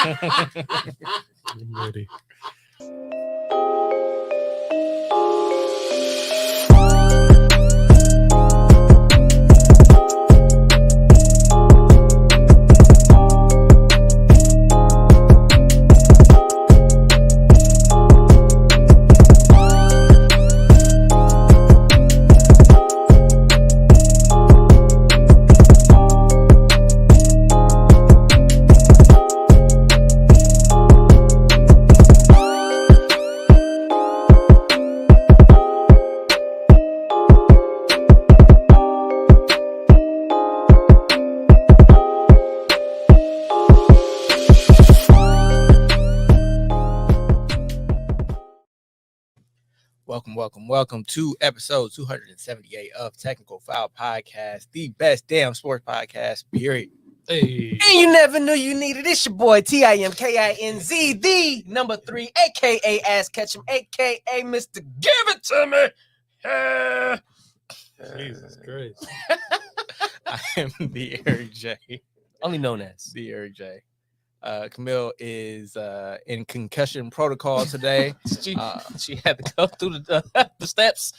I'm ready. Welcome to episode 278 of Technical Foul Podcast, the best damn sports podcast, period. Hey. And you never knew you needed it. It's your boy, TIMKINZ, the number 3, a.k.a. Ass Ketchum, a.k.a. Mr. Give It To Me. Jesus Christ. I am the Eric J. Only known as the Eric J. Camille is in concussion protocol today. she had to go through the steps.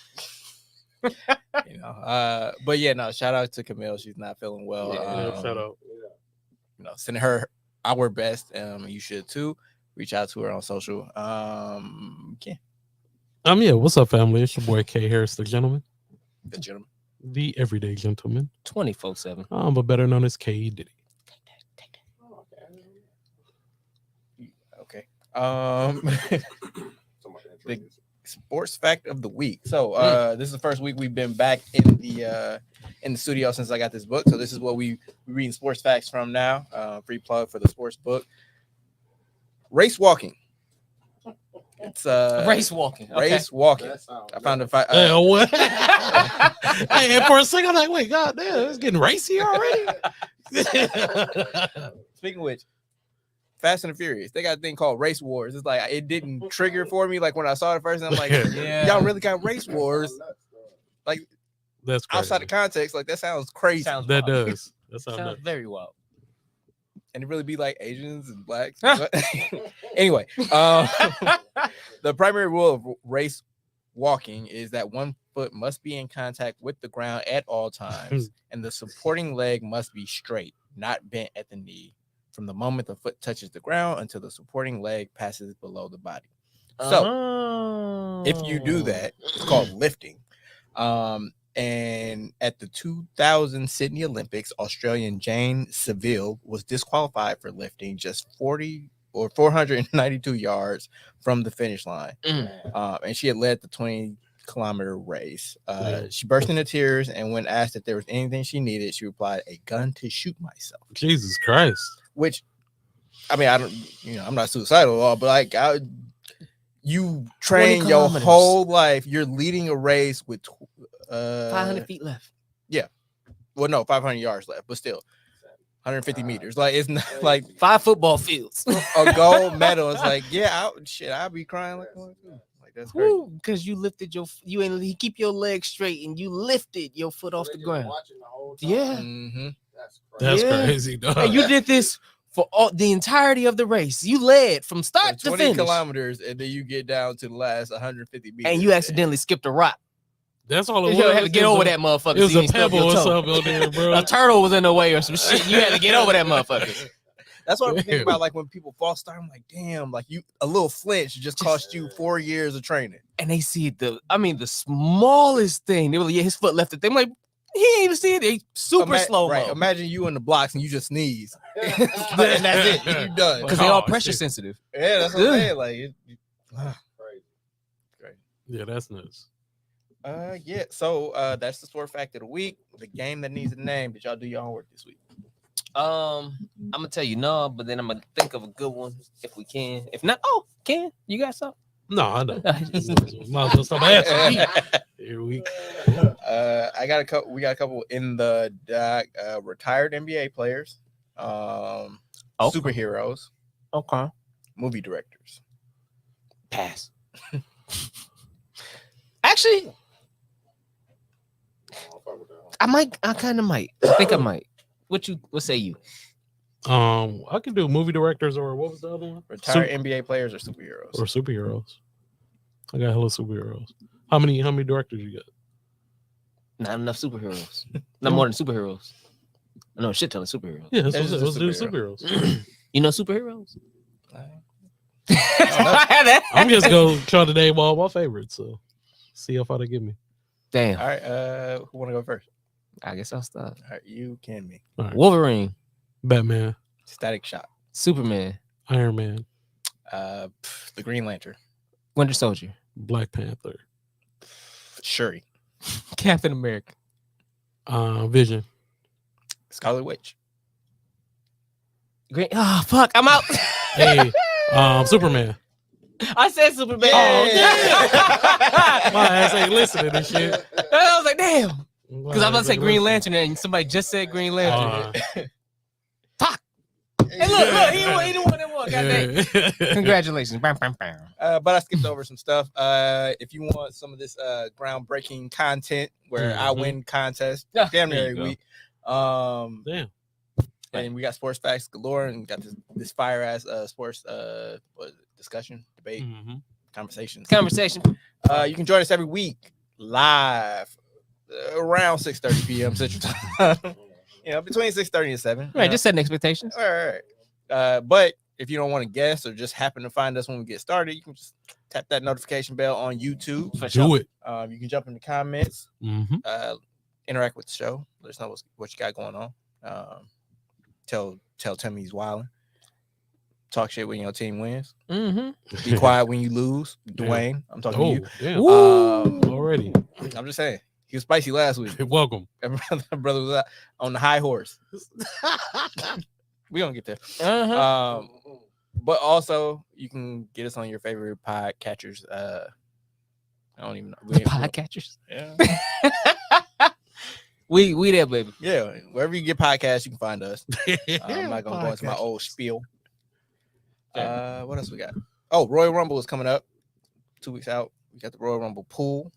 But yeah, no, shout out to Camille. She's not feeling well. Shout out. Send her our best. You should too. Reach out to her on social. Yeah, what's up, family? It's your boy K Harris, the gentleman. The gentleman. The everyday gentleman. 24/7. But better known as K Diddy. Okay. The sports fact of the week. So this is the first week we've been back in the studio since I got this book. So this is what we reading sports facts from now. Free plug for the sports book. Race walking. It's race walking. Okay. Race walking. I found a fight. What? Hey, for a second, I'm like, wait, god damn, it's getting racy already. Speaking of which, Fast and the Furious, they got a thing called Race Wars. It's like it didn't trigger for me. Like when I saw it first, I'm like, yeah, y'all really got Race Wars. Like that's crazy. Outside of context, like that sounds crazy. That does. That sounds very wild. And it really be like Asians and blacks. Anyway, the primary rule of race walking is that one foot must be in contact with the ground at all times, and the supporting leg must be straight, not bent at the knee, from the moment the foot touches the ground until the supporting leg passes below the body. So if you do that, it's called lifting. And at the 2000 Sydney Olympics, Australian Jane Saville was disqualified for lifting just 492 yards from the finish line. And she had led the 20-kilometer race. She burst into tears, and when asked if there was anything she needed, she replied, "A gun to shoot myself." Jesus Christ. Which, I mean, I don't, I'm not suicidal at all, but like, you train your whole life. You're leading a race with 500 feet left. Yeah. Well, no, 500 yards left, but still 150 meters. Like, it's not like 5 football fields. A gold medal. It's like, yeah, I'll be crying like that's crazy. Because you lifted you keep your leg straight and you lifted your foot off the ground. Yeah. Mm-hmm. That's crazy, dog. And you did this for the entirety of the race. You led from start to 20 finish. kilometers, and then you get down to the last 150 meters. And you accidentally skipped a rock. That's all it was. You had to get over that motherfucker. It was a pebble or something there, bro. A turtle was in the way or some shit. You had to get over that motherfucker. That's what I'm thinking about. Like when people false start, I'm like, damn, like a little flinch just cost you 4 years of training. And they see the smallest thing. They were like, yeah, his foot left it. They're like, he ain't even see it. They super slow. Right. Imagine you in the blocks and you just sneeze. And that's it. You're done. Because they all pressure sensitive. Yeah, that's what I'm saying. Like, great. Yeah, that's nuts. Yeah. So that's the sport fact of the week. The game that needs a name. Did y'all do your homework this week? I'm gonna tell you no, but then I'm gonna think of a good one if we can. If not, you got something? No, I don't. Might as well stop asking me. Here we go. I got a couple. We got a couple in the doc. Retired NBA players, superheroes, movie directors. Pass. Actually, I kind of might. I think I might. What say you? I can do movie directors or what was the other one? Retired NBA players or superheroes? Or superheroes. I got hella superheroes. How many directors you got? Not enough superheroes. Not more than superheroes. I know a shit ton of superheroes. Yeah, Let's let's do superhero. superheroes. You know superheroes? I'm just gonna try to name all my favorites. So see how far they give me. Damn. All right. Who want to go first? I guess I'll start. All right, you can me. All right. Wolverine, Batman, Static Shock. Superman, Iron Man, The Green Lantern. Winter Soldier, Black Panther, Shuri. Captain America, Vision. Scarlet Witch. Great. Oh fuck, I'm out. Hey, Superman. I said Superman. Oh, damn. My ass ain't listening to shit. I was like, damn. Because I'm about to say Green Lantern and somebody just said Green Lantern. Fuck. Hey, look, he the one that won. Goddamn. Congratulations. Bam, bam, bam. But I skipped over some stuff. If you want some of this groundbreaking content where I win contest damn near every week. Damn. And we got sports facts galore and got this fire ass sports discussion, debate, conversation. You can join us every week live around 6:30 p.m. Central Time. Between 6:30 and 7. Right, just setting expectations. All right. But if you don't want to guess or just happen to find us when we get started, you can just tap that notification bell on YouTube. Do it. You can jump in the comments, interact with the show. Let us know what you got going on. Tell Timmy he's wilding. Talk shit when your team wins. Be quiet when you lose. Dwayne, I'm talking to you. Damn. Already. I'm just saying. He was spicy last week. Welcome. Brother was on the high horse. We gonna get there. But also you can get us on your favorite podcatchers. I don't even know. Podcatchers? Yeah. We there, baby. Yeah, wherever you get podcasts, you can find us. I'm not gonna go into my old spiel. What else we got? Oh, Royal Rumble is coming up 2 weeks out. We got the Royal Rumble pool.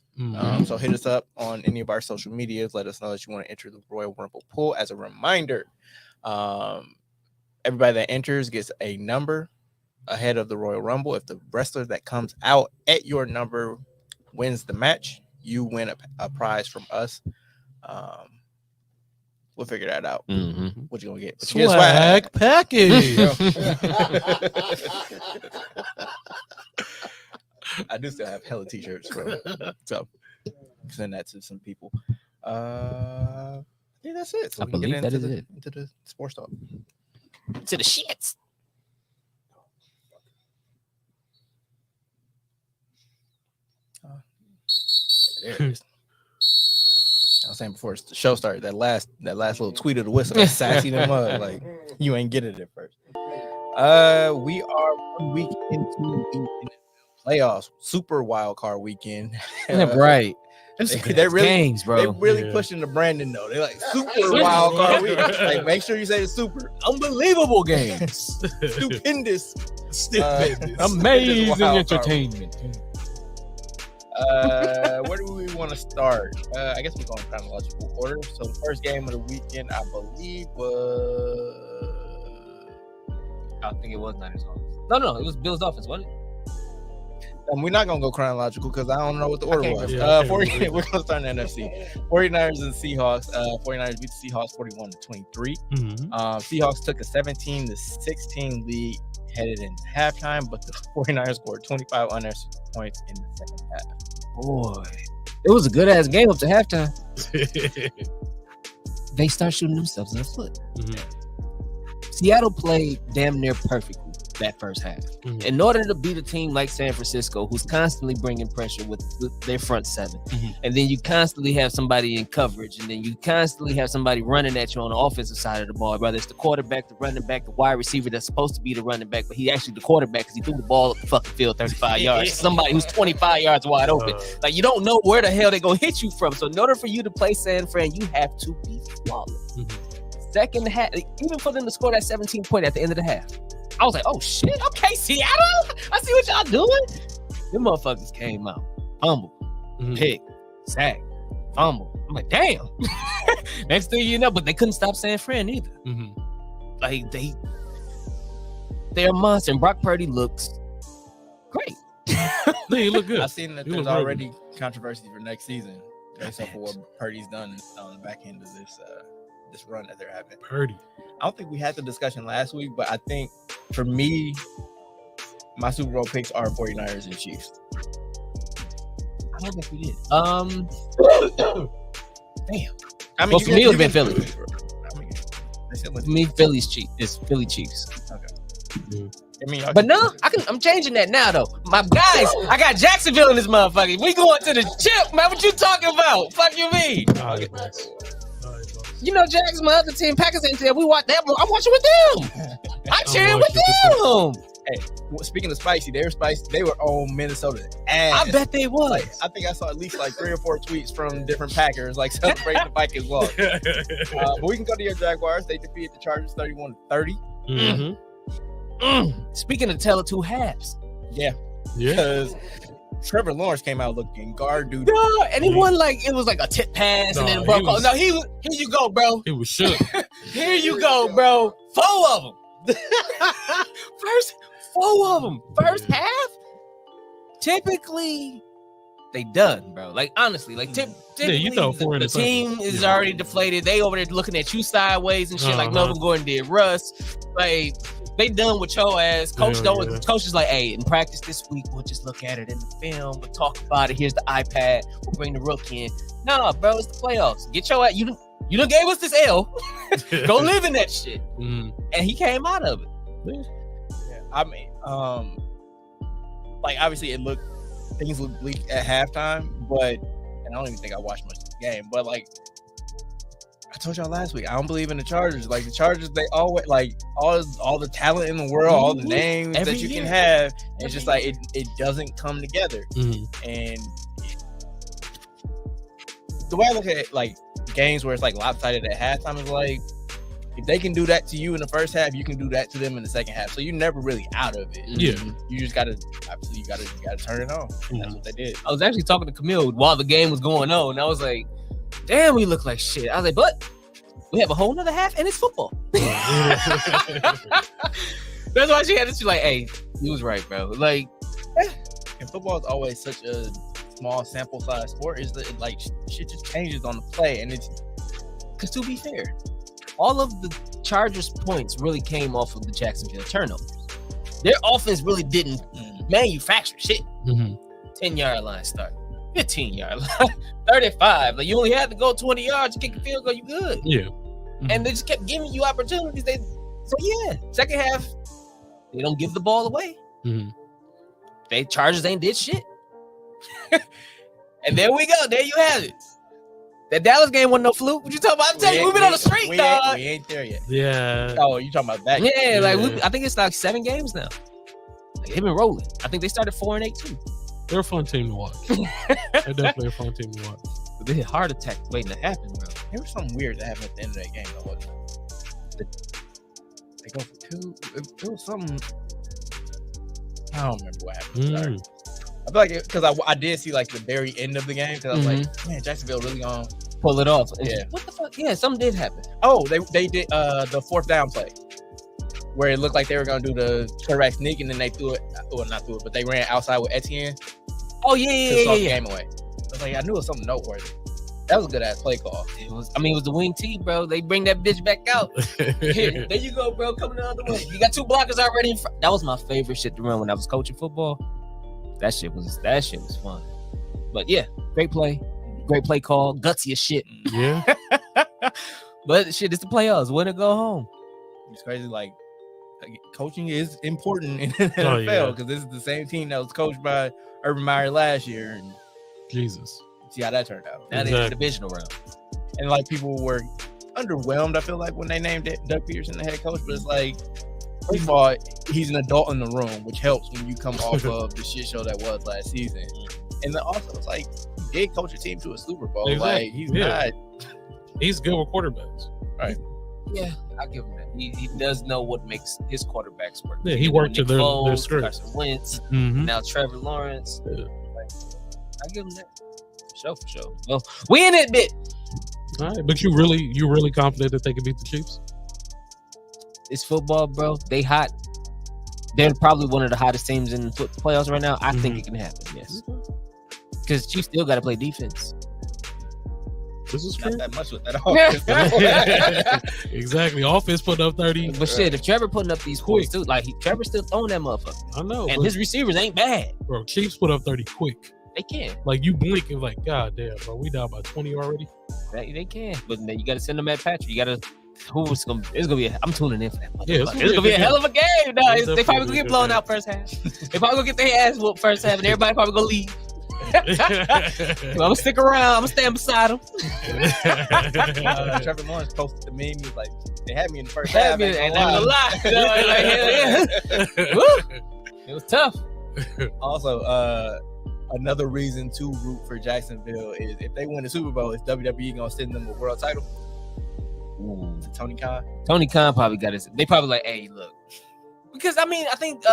So hit us up on any of our social medias. Let us know that you want to enter the Royal Rumble pool. As a reminder, everybody that enters gets a number ahead of the Royal Rumble. If the wrestler that comes out at your number wins the match, you win a prize from us. We'll figure that out. What you gonna get? But you get Swag package. I do still have hella t-shirts, bro. So send that to some people. I think that's it. So I we can believe get that is it. into the sports talk. To the shits. There it is. I was saying before the show started, that last little tweet of the whistle, that sassy them up, like you ain't get it at first. We are 1 week into the playoffs, Super Wildcard Weekend. Right. They're really games, bro. They're really pushing the branding though. They're like Super Wildcard Weekend. Like make sure you say the super. Unbelievable games. Stupendous. Amazing entertainment. Where do we want to start? I guess we're going in chronological order. So the first game of the weekend, I believe, I think it was Niners. No, it was Bills Dolphins, wasn't it? We're not going to go chronological because I don't know what the order was. Yeah, we're going to start in the NFC. 49ers and Seahawks. 49ers beat the Seahawks 41-23. Seahawks took a 17-16 lead headed in halftime, but the 49ers scored 25 unanswered points in the second half. Boy, it was a good ass game up to halftime. They start shooting themselves in the foot. Seattle played damn near perfectly that first half. In order to beat a team like San Francisco, who's constantly bringing pressure with their front seven, and then you constantly have somebody in coverage, and then you constantly have somebody running at you on the offensive side of the ball, whether it's the quarterback, the running back, the wide receiver that's supposed to be the running back, but he actually the quarterback because he threw the ball up the fucking field 35 yards. Somebody who's 25 yards wide open. Like, you don't know where the hell they're going to hit you from. So in order for you to play San Fran, you have to be flawless. Second half, even for them to score that 17 point at the end of the half, I was like, oh shit, okay, Seattle, I see what y'all doing. Them motherfuckers came out, fumble, pick, sack, fumble. I'm like, damn. Next thing you know, but they couldn't stop San Fran either. like they're a monster. And Brock Purdy looks great. Yeah, he look good. I've seen that He there's look already controversy for next season based off of what Purdy's done on the back end of this run that they're having. Purdy. I don't think we had the discussion last week, but I think for me, my Super Bowl picks are 49ers and Chiefs. I don't think we did. Damn. I mean, Well, for me, it would have been Philly. I mean, they said, For me, Philly's Chiefs. It's Philly Chiefs. I mean, But no, I'm changing that now though. My guys, I got Jacksonville in this motherfucker. We going to the chip, man. What you talking about? Fuck you mean? All right, boss. You know, Jags, my other team, Packers ain't there. We watch that. I'm watching with them. I'm cheering with them. Hey, speaking of spicy, they were spicy. They were on Minnesota ass. I bet they was. Like, I think I saw at least like 3 or 4 tweets from different Packers like celebrating the Vikings loss. But we can go to your Jaguars. They defeated the Chargers 31-30. Mm-hmm. Speaking of tell of two halves. Yeah. Because Trevor Lawrence came out looking guard dude. No, and he won like it was like a tip pass and then a bro. No, he was. Here you go, bro. He was shook. Here you go, bro. 4 of them. First 4 of them. First half. Typically, they done, bro. Like honestly, like typically, you throw 4 the team is already deflated. They over there looking at you sideways and shit. Like Melvin Gordon did Russ. Like. They done with your ass. Coach Coach is like, hey, in practice this week, we'll just look at it in the film. We'll talk about it. Here's the iPad. We'll bring the rookie in. Nah, bro, it's the playoffs. Get your ass. You done gave us this L. Go live in that shit. And he came out of it. Yeah. I mean, like obviously things looked bleak at halftime, but and I don't even think I watched much of the game, but like I told y'all last week, I don't believe in the Chargers. Like the Chargers, they always like all the talent in the world, all the names that you can have. And it's just like it doesn't come together. And the way I look at it, like games where it's like lopsided at halftime is like if they can do that to you in the first half, you can do that to them in the second half. So you're never really out of it. Yeah, you just gotta turn it on. That's what they did. I was actually talking to Camille while the game was going on, and I was like, damn, we look like shit. I was like, but we have a whole nother half and it's football. That's why she had to be like, hey, he was right, bro. Like, and football is always such a small sample size sport. Is that like shit just changes on the play, and it's because to be fair, all of the Chargers points really came off of the Jacksonville turnovers. Their offense really didn't manufacture shit. 10-yard line start. 15-yard line, 35. Like you only had to go 20 yards to kick a field goal, you good. Yeah. And they just kept giving you opportunities. Second half, they don't give the ball away. They Chargers ain't did shit. And there we go. There you have it. That Dallas game wasn't no fluke. What you talking about? I'm telling you, we've been on the street, dog. We ain't there yet. Yeah. Oh, you talking about that? Yeah, like I think it's like 7 games now. Like, they've been rolling. I think they started 4-8 too. They're a fun team to watch. They're definitely a fun team to watch. But they had heart attack waiting to happen, bro. There was something weird that happened at the end of that game, though, wasn't it? They go for 2. It was something. I don't remember what happened. Sorry. I feel like because I did see like the very end of the game because I was like, man, Jacksonville really gonna pull it off. Yeah. What the fuck? Yeah, something did happen. Oh, they did the 4th down play where it looked like they were gonna do the quarterback sneak and then they threw it. Well, not threw it, but they ran outside with Etienne. Oh yeah. Game away. I was like, I knew it was something noteworthy. That was a good ass play call. It was the wing T, bro. They bring that bitch back out. Here, there you go, bro. Coming the other way. You got 2 blockers already in front. That was my favorite shit to run when I was coaching football. That shit was fun. But yeah, great play call, gutsy as shit. Yeah. But shit, it's the playoffs. Win or go home. It's crazy. Like coaching is important in the NFL because this is the same team that was coached by Urban Meyer last year. And Jesus. See how that turned out. Now they're in the divisional round. And like people were underwhelmed, I feel like, when they named Doug Peterson the head coach. But it's like, first of all, he's an adult in the room, which helps when you come off of the shit show that was last season. And then also, it's like, he did coach a team to a Super Bowl. Exactly. Like, he's not. He's good with quarterbacks. Right. Yeah, I give him that. He does know what makes his quarterbacks work. Yeah, he worked to their script. Carson Wentz, now Trevor Lawrence. Yeah. I give him that. For sure. Well, we in it, bit. All right, but you really confident that they can beat the Chiefs? it's football, bro. They hot. They're probably one of the hottest teams in the playoffs right now. I think it can happen, yes. Because Chiefs still got to play defense. This is true. Not that much with that offense. Exactly. Offense put up 30. But shit, if Trevor putting up these points too, like Trevor's still throwing that motherfucker. I know. And his receivers ain't bad. Bro, Chiefs put up 30 quick. They can. Like, you blink and like, God damn, bro, we down by 20 already. They can. But then you got to send them at Patrick. You got to. It's gonna be. I'm tuning in for that. Yeah, it's gonna be a hell of a game. No, they probably gonna get blown game. out first half. They probably gonna get their ass whooped first half, and everybody probably gonna leave. I'm gonna stick around. I'm gonna stand beside him. Trevor Lawrence posted the meme. He was like, "They had me in the first Ain't half." gonna lie. Like, hell yeah. Woo. It was tough. Also, another reason to root for Jacksonville is if they win the Super Bowl, is WWE gonna send them a world title? To Tony Khan. Tony Khan probably got his. They probably like, hey, look, because I mean, I think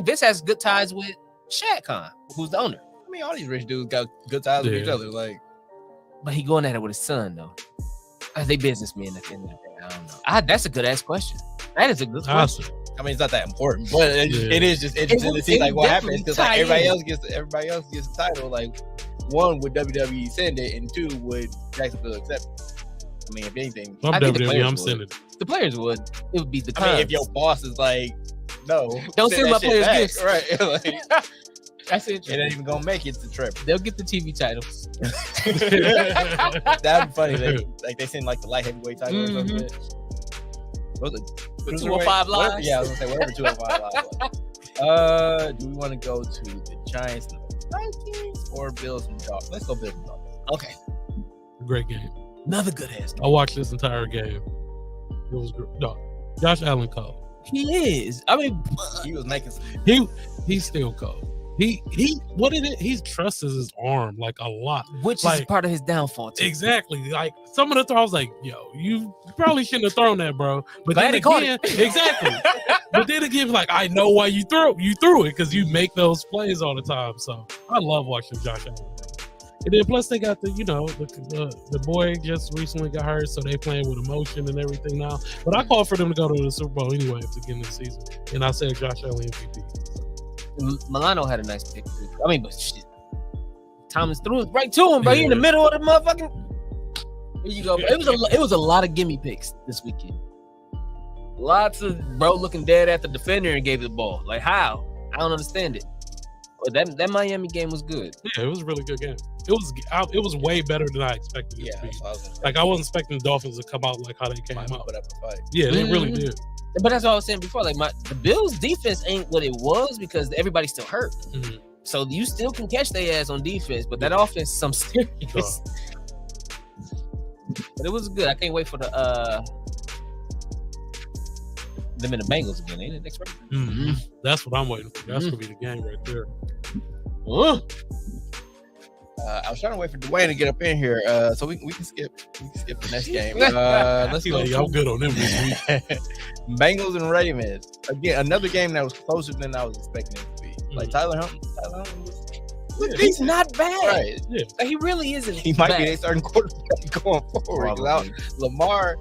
Vince has good ties with Shad Khan, who's the owner. I mean, all these rich dudes got good ties with each other. Like, but he going at it with his son though. Are they businessmen at the end of the day? I don't know. That's a good ass question. That is a good question. I mean, it's not that important, but it is just interesting to see like what happens because like everybody else gets a title. Like, one, would WWE send it, and two, would Jacksonville accept it? I mean, if anything, I'm WWE, I'm sending it. The players would. It would be the I mean, if your boss is like, no, don't send my players gifts. Right. Like, that's it. It ain't even gonna make it to Trevor. They'll get the TV titles. That'd be funny. Like they send like the light heavyweight title or something. What was it? 205 Live? Yeah, I was gonna say whatever 205 Live. Do we want to go to the Giants and the Vikings or Bills and Dolphins? Let's go Bills and Dolphins. Okay. Great game. Another good ass. I watched this entire game. It was great. No, Josh Allen cold. He is. I mean, he was making some. He's still cold. He trusts his arm like a lot, which like, is part of his downfall too. Exactly. Like some of the throws, like, yo, you probably shouldn't have thrown that, bro. But glad then again, exactly. But then again, like, I know why you threw it because you make those plays all the time. So I love watching Josh Allen. And then plus they got the boy just recently got hurt, so they playing with emotion and everything now. But I called for them to go to the Super Bowl anyway at the beginning of the season, and I said Josh Allen MVP. Milano had a nice pick too. I mean, but shit, Thomas threw it right to him, bro. He in the middle of the motherfucking. Here you go. Bro. It was a lot of gimme picks this weekend. Lots of bro looking dead at the defender and gave the ball. Like how? I don't understand it. But that Miami game was good. Yeah, it was a really good game. It was way better than I expected it to be. I wasn't expecting the Dolphins to come out like how they came out. Yeah, they really did. But that's what I was saying before. Like the Bills' defense ain't what it was because everybody's still hurt. Mm-hmm. So you still can catch their ass on defense, but that offense is some serious. But it was good. I can't wait for them and the Bengals again. Ain't it next week? Mm-hmm. That's what I'm waiting for. That's gonna be the game right there. I was trying to wait for Dwayne to get up in here, so we can skip the next game. Let's go. I'm good on them this week. Bengals and Ravens. Again, another game that was closer than I was expecting it to be. Like Tyler Huntley he's not bad. Right. Yeah. Like, he really isn't. He might bad. be their starting quarterback going forward. Lamar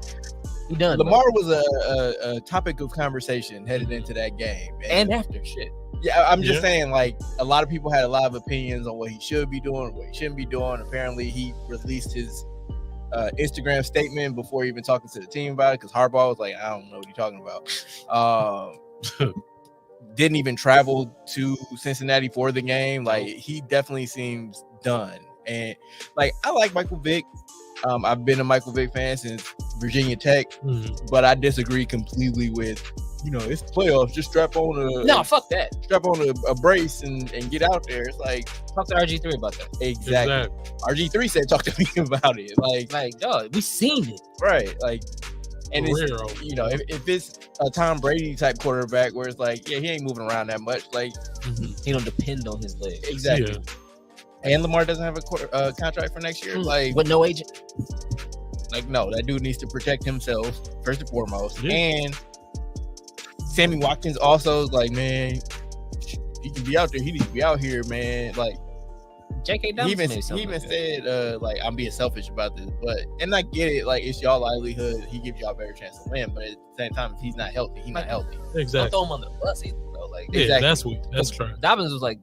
was a topic of conversation headed into that game. And after shit. Yeah, I'm just saying, like, a lot of people had a lot of opinions on what he should be doing, what he shouldn't be doing. Apparently, he released his Instagram statement before even talking to the team about it because Harbaugh was like, I don't know what you're talking about. Didn't even travel to Cincinnati for the game. Like, he definitely seems done. And, like, I like Michael Vick. I've been a Michael Vick fan since Virginia Tech, but I disagree completely with, it's playoffs. Just strap on fuck that. Strap on a brace and get out there. It's like, talk to RG3 about that. Exactly. RG3 said talk to me about it. Like dog, we seen it. Right. Like, and it's, if it's a Tom Brady type quarterback where it's like, yeah, he ain't moving around that much. Like, he don't depend on his legs. Exactly. Yeah. And Lamar doesn't have a contract for next year. Like, with no agent. Like, no, that dude needs to protect himself first and foremost. Yeah. And Sammy Watkins also is like, man, he can be out there. He needs to be out here, man. Like, J.K. he Dobbins even said like I'm being selfish about this, and I get it. Like it's y'all livelihood. He gives y'all a better chance to win, but at the same time, if he's not healthy, he's not healthy. Exactly. Don't throw him on the bus either, bro. Like Yeah, exactly. that's weak. That's true. Dobbins was like,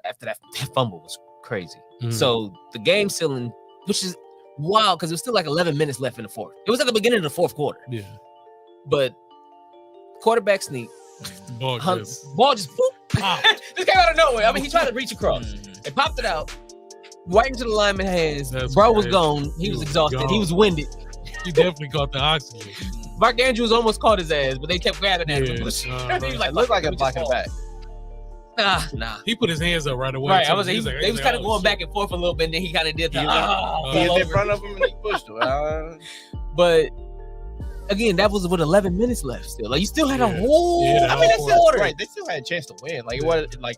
after that fumble was crazy. So the game still which is wild because it was still like 11 minutes left in the fourth. It was at the beginning of the fourth quarter. Yeah. But quarterback sneak. Ball Ball just popped. This came out of nowhere. I mean, he tried to reach across. They popped it out. Right into the lineman's hands. That's Bro was crazy. gone. He was exhausted. gone. He was winded. He definitely caught the oxygen. Mark Andrews almost caught his ass, but they kept grabbing at him. He was It like, looked like a "Let me just blocking fall." back. Nah. He put his hands up right away. Right, too. they was kind of going back and forth a little bit, and then he kind of did the He was in front of him and he pushed him. But again, that was with 11 minutes left still. Like you still had a Yeah. whole. Yeah, I mean, that's still order. Right, they still had a chance to win. Like it wasn't like,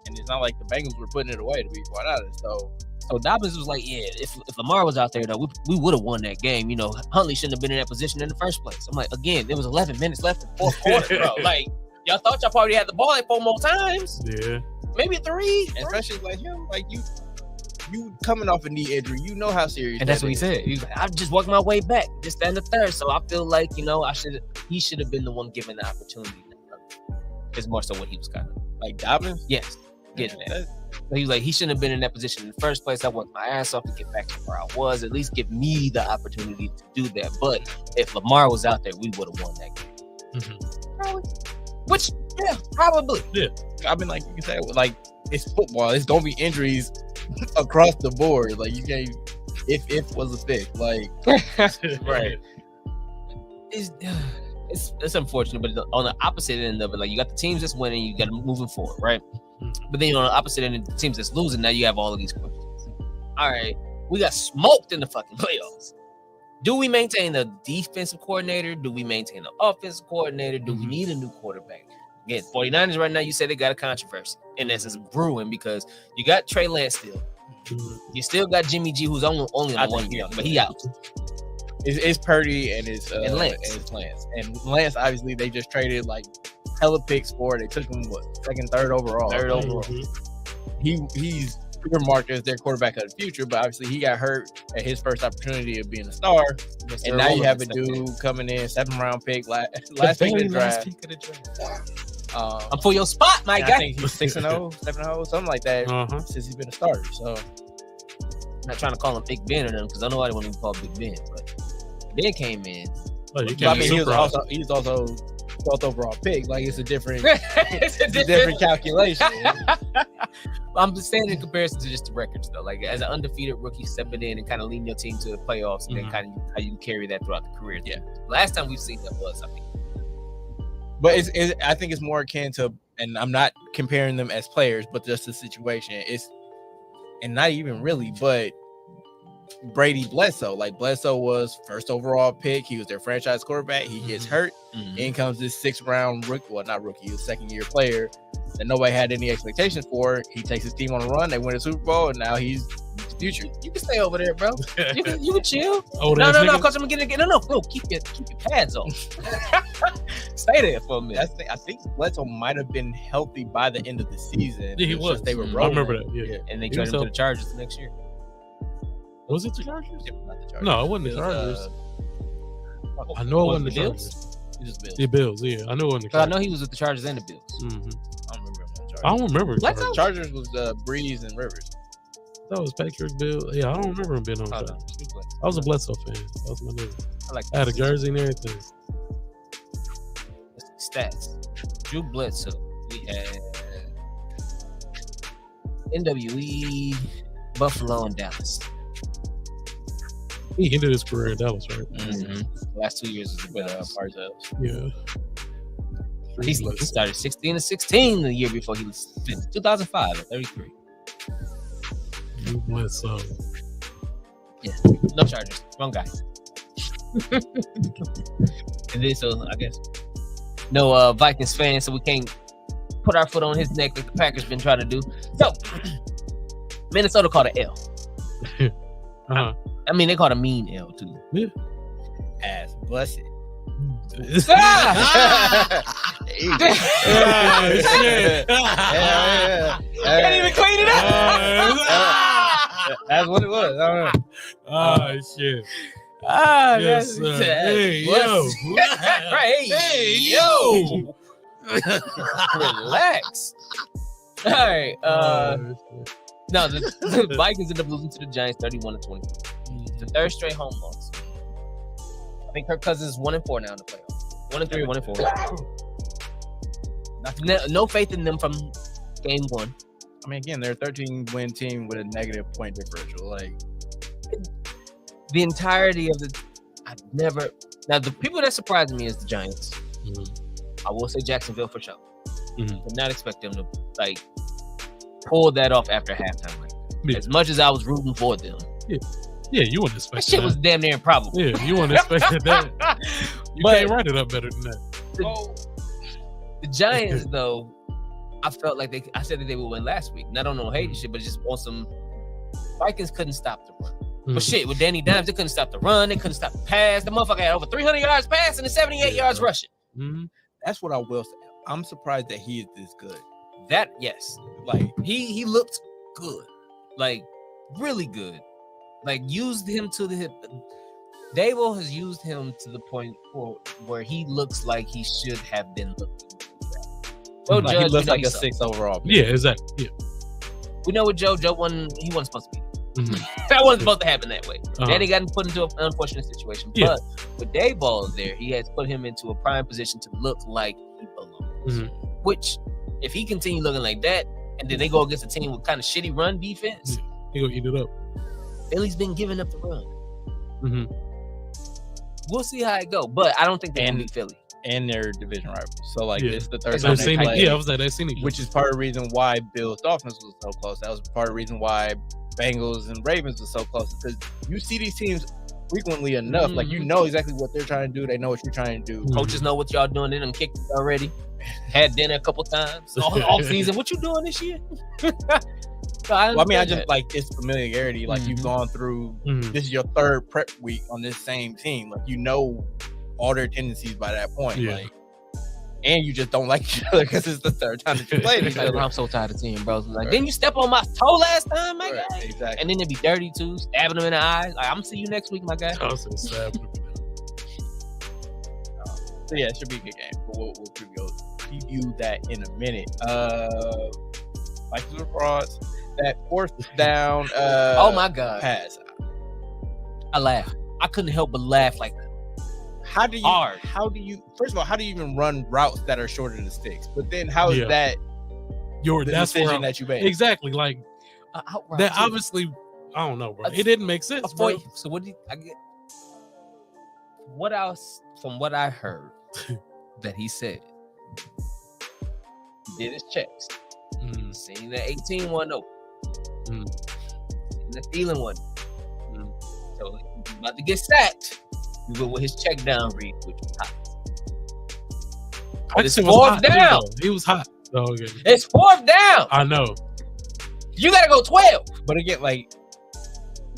and it's not like the Bengals were putting it away, to be quite honest. So Dobbins was like, yeah, if Lamar was out there though, we would have won that game. Huntley shouldn't have been in that position in the first place. I'm like, again, there was 11 minutes left in the fourth quarter, bro. Like y'all thought y'all probably had the ball like 4 more times, Yeah. maybe 3. Especially like him, like you coming off a knee injury, you know how serious. And that's what he said. He was like, I just worked my way back, just that in the third. So I feel like he should have been the one given the opportunity. It's more so what he was kind of like Dobbins. yes, getting that. So he was like, he shouldn't have been in that position in the first place. I worked my ass off to get back to where I was. At least give me the opportunity to do that. But if Lamar was out there, we would have won that game. Probably. Which, yeah, probably. Yeah. I mean, like you can say, like it's football. It's gonna be injuries across the board. Like you can't. If was a pick, like Right. It's unfortunate, but on the opposite end of it, like you got the teams that's winning, you got them moving forward, right? But then on the opposite end, the teams that's losing, now you have all of these questions. All right, we got smoked in the fucking playoffs. Do we maintain the defensive coordinator? Do we maintain the offensive coordinator? Do we need a new quarterback? Again, 49ers right now, you said they got a controversy. And this is brewing because you got Trey Lance still. You still got Jimmy G, who's only on 1 year, but he out. It's Purdy and it's Lance. And Lance, obviously, they just traded like hella picks for. They took him second, third overall. He's earmarked as their quarterback of the future, but obviously he got hurt at his first opportunity of being a star. And now you have a dude coming in, 7th round pick, last pick of the draft. I'm for your spot, my guy. I think he's 6-0, 7-0, something like that since he's been a starter. So I'm not trying to call him Big Ben or nothing because I know nobody want to call Big Ben, but Ben came in. He was also 12th overall pick. Like it's a different calculation. I'm just saying in comparison to just the records though. Like as an undefeated rookie stepping in and kind of leading your team to the playoffs and then kind of how you carry that throughout the career. Yeah. Last time we've seen that was, I think. But I think it's more akin to, and I'm not comparing them as players, but just the situation. And not even really, but Brady Bledsoe. Like Bledsoe was first overall pick. He was their franchise quarterback. He gets hurt. In comes this 6th round rookie. Well, not rookie. He was 2nd-year player that nobody had any expectations for. He takes his team on a run. They win a Super Bowl, and now he's the future. You can stay over there, bro. You can chill. Oh, no, because I'm gonna get no. Keep your pads on. Stay there for a minute. I think Bledsoe might have been healthy by the end of the season. Yeah, he was. They were rolling. I remember that. Yeah. And they traded him to the Chargers the next year. Was it the Chargers? Yeah, not the Chargers. No, it wasn't the Chargers. I know it wasn't the Bills. Chargers. The Bills, yeah. I know it wasn't the I Chargers. know he was with the Chargers and the Bills. I don't remember him on the Chargers. I don't remember. Bledsoe? Chargers was Breeze and Rivers. That was Patrick Bill. Yeah, I don't remember him being on the Chargers. I was a Bledsoe fan. That was my nigga. I had a jersey and everything. Stats. Drew Bledsoe. We had NWE, Buffalo, and Dallas. He ended his career in Dallas, right? Last 2 years is with Barzell. Yeah. He started 16-16 the year before he was finished. 2005 at 33. Drew Bledsoe. Yeah, no Chargers. Wrong guy. And then, so I guess no Vikings fans, so we can't put our foot on his neck like the Packers been trying to do. So Minnesota called an L. I mean, they called a mean L too. Yeah. Ass blessed. Shit. Can't even clean it up. That's what it was. I don't know. Oh shit. Ah, Yes, that's sir. Hey, yo. Right. Hey, yo. Relax. All right. Oh, No, the Vikings end up losing to the Giants 31-20. The third straight home loss. I think Kirk Cousins is 1-4 now in the playoffs. 1-3, 1-4. No faith in them from game one. I mean, again, they're a 13-win team with a negative point differential. Like The entirety of now the people that surprised me is the Giants. I will say Jacksonville for sure. Did not expect them to pull that off after halftime. As much as I was rooting for them. Yeah, you wouldn't expect That shit was damn near improbable. Yeah, you wouldn't expect that. You can't write it up better than that. The Giants, though, I felt like I said that they would win last week. Not on no hate and shit, but just on some Vikings couldn't stop the run. But shit, with Danny Dimes, they couldn't stop the run. They couldn't stop the pass. The motherfucker had over 300 yards passing and 78 yards rushing. That's what I will say. I'm surprised that he is this good. That, yes. Like, he looked good. Like, really good. Like, used him to the hip. Dable has used him to the point where he looks like he should have been looking. Like he looks like a 6 overall. Yeah, exactly. Yeah. We know with Joe he wasn't supposed to be. That wasn't supposed to happen that way. Then he got put into an unfortunate situation. Yeah. But with Dayball there, he has put him into a prime position to look like he belongs. Which, if he continues looking like that, and then they go against a team with kind of shitty run defense, he gonna eat it up. Philly's been giving up the run. We'll see how it go, but I don't think they can beat Philly. And their division rivals. So, like, this is the third time they played. Yeah, I was at that scene. Which is part of the reason why Bills Dolphins was so close. That was part of the reason why Bengals and Ravens was so close. Because you see these teams frequently enough. Like, you know exactly what they're trying to do. They know what you're trying to do. Coaches know what y'all doing. They done kicked it already. Had dinner a couple times. All season. What you doing this year? I just like it's familiarity. Like, you've gone through, this is your third prep week on this same team. Like, you know all their tendencies by that point. Like, and you just don't like each other because it's the third time that you played each other. I'm so tired of seeing bros. Like, didn't you step on my toe last time, my guy? Exactly. And then it'd be dirty too, stabbing them in the eyes. Like, I'm gonna see you next week, my guy. I was stabbing him. So yeah, it should be a good game. But we'll preview that in a minute. Vikings were frauds. That fourth down. Oh my god! Pass. I laughed. I couldn't help but laugh. Like, how do you first of all, how do you even run routes that are shorter than sticks? But then how is that the decision that you made? Exactly. Like that obviously, I don't know, bro. It didn't make sense, bro. So what did I get? What else from what I heard that he said? He did his checks. Seen the 18 one open. Seen the Thielen one. So he's about to get sacked. He went with his check down read, which was hot. But it's fourth down. He was hot. Oh, okay. It's fourth down. I know. You gotta go 12. But again, like,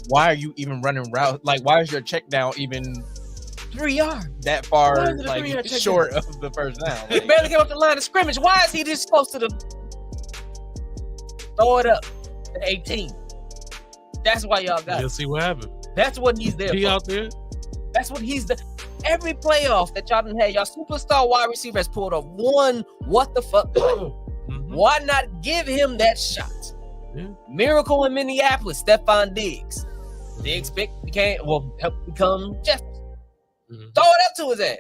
why are you even running routes? Like, why is your check down even 3 yards that far? Like, short of the first down. He barely came up the line of scrimmage. Why is he this close to the? Throw it up to 18. That's why y'all got. You'll see what happened. That's what he's there for. Out there. That's what he's the. Every playoff that y'all done had, y'all superstar wide receiver has pulled off one. What the fuck? Why not give him that shot? Miracle in Minneapolis, Stephon Diggs. They expect help become Jefferson. Throw it up to his ass.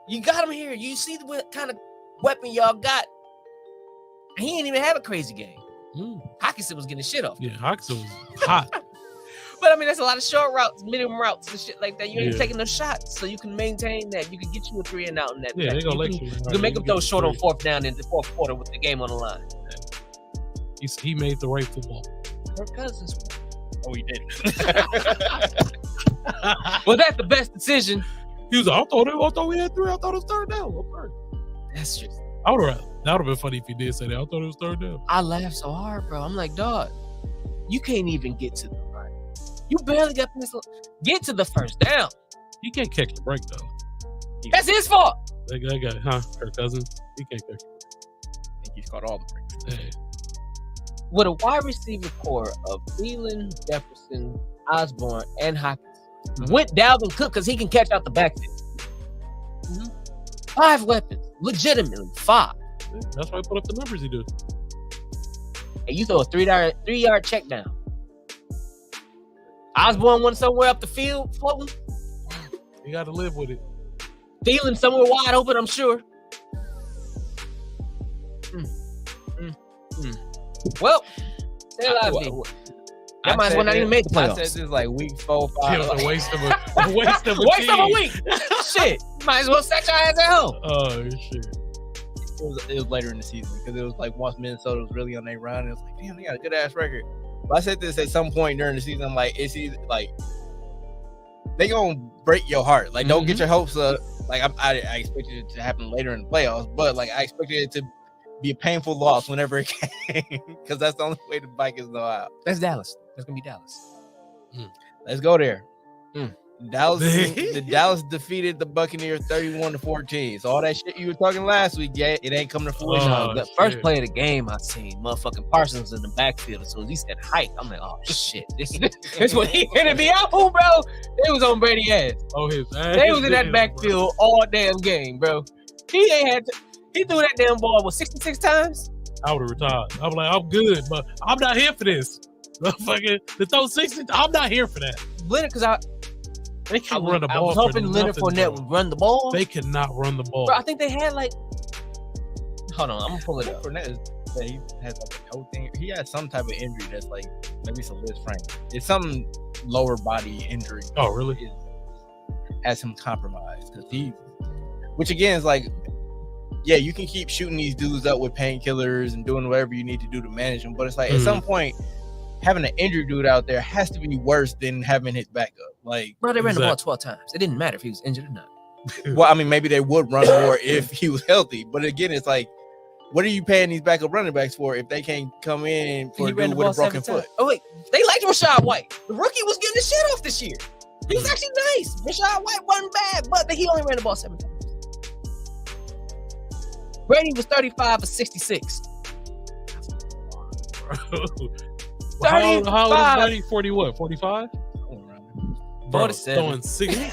You got him here. You see what kind of weapon y'all got. He ain't even have a crazy game. Hockenson was getting shit off. Yeah, Hockenson was hot. But I mean, that's a lot of short routes, medium routes, and shit like that. You ain't taking no shots, so you can maintain that. You can get you a 3 and out in that. Yeah, they gonna let you. You can make him throw short on fourth down in the fourth quarter with the game on the line. He made the right football. Kirk Cousins. Oh, he did. Was that the best decision? He was. I thought we had 3. I thought it was third down. That's just. That would have been funny if he did say that. I thought it was third down. I laughed so hard, bro. I'm like, dog, you can't even get to the line. You barely got this. Get to the first down. He can't catch the break though. That's his fault. That guy, Kirk Cousins. He can't catch the break. I think he's caught all the breaks. Hey. with a wide receiver core of Thielen, Jefferson, Osborne, and Hopkins, with Dalvin Cook because he can catch out the backfield. 5 weapons, legitimately 5. That's why I put up the numbers he do. And you throw a 3-yard check down. Osborne went somewhere up the field, floating. You got to live with it. Thielen somewhere wide open, I'm sure. Well, that might as well not even make the playoffs. I said this like week 4, 5. It was a waste of a waste of a week. Shit, might as well set your ass at home. Oh shit. It was later in the season because it was like once Minnesota was really on their run, it was like, damn, they got a good ass record. But I said this at some point during the season. I'm like, it's either like they gonna break your heart. Like, don't get your hopes up. Like, I expected it to happen later in the playoffs, but like I expected it to be a painful loss whenever it came because that's the only way the Vikings know how. That's Dallas. That's gonna be Dallas. Let's go there. The Dallas defeated the Buccaneers 31-14. So all that shit you were talking last week, it ain't coming to fruition. The first play of the game, I seen motherfucking Parsons in the backfield. So he said hike. I'm like, oh shit, this is what he gonna be out, bro. They was on Brady's ass. Oh, his ass. They was in that backfield all damn game, bro. He ain't had to. He threw that damn ball 66 times. I would have retired. I'm like, I'm good, but I'm not here for this. Motherfucker, to throw 60, I'm not here for that. Leonard, because they can't run the ball. I was hoping Leonard Fournette would run the ball. They cannot run the ball. Bro, I think they had like. Hold on, I'm gonna pull it up. Fournette he has like a toe thing. He has some type of injury that's like maybe some Liz Frank. It's some lower body injury. Oh, really? Has him compromised because which again is like, yeah, you can keep shooting these dudes up with painkillers and doing whatever you need to do to manage them, but it's like at some point, having an injured dude out there has to be worse than having his backup. Like, bro, they ran the ball 12 times. It didn't matter if he was injured or not. Well, I mean, maybe they would run more if he was healthy, but again, it's like, what are you paying these backup running backs for if they can't come in for a dude with a broken foot? Oh wait, they liked Rachaad White. The rookie was getting the shit off this year. He was actually nice. Rachaad White wasn't bad, but he only ran the ball 7 times. Brady was 35 for 66. How old is Brady? 40 what? 45? 47. Throwing 60.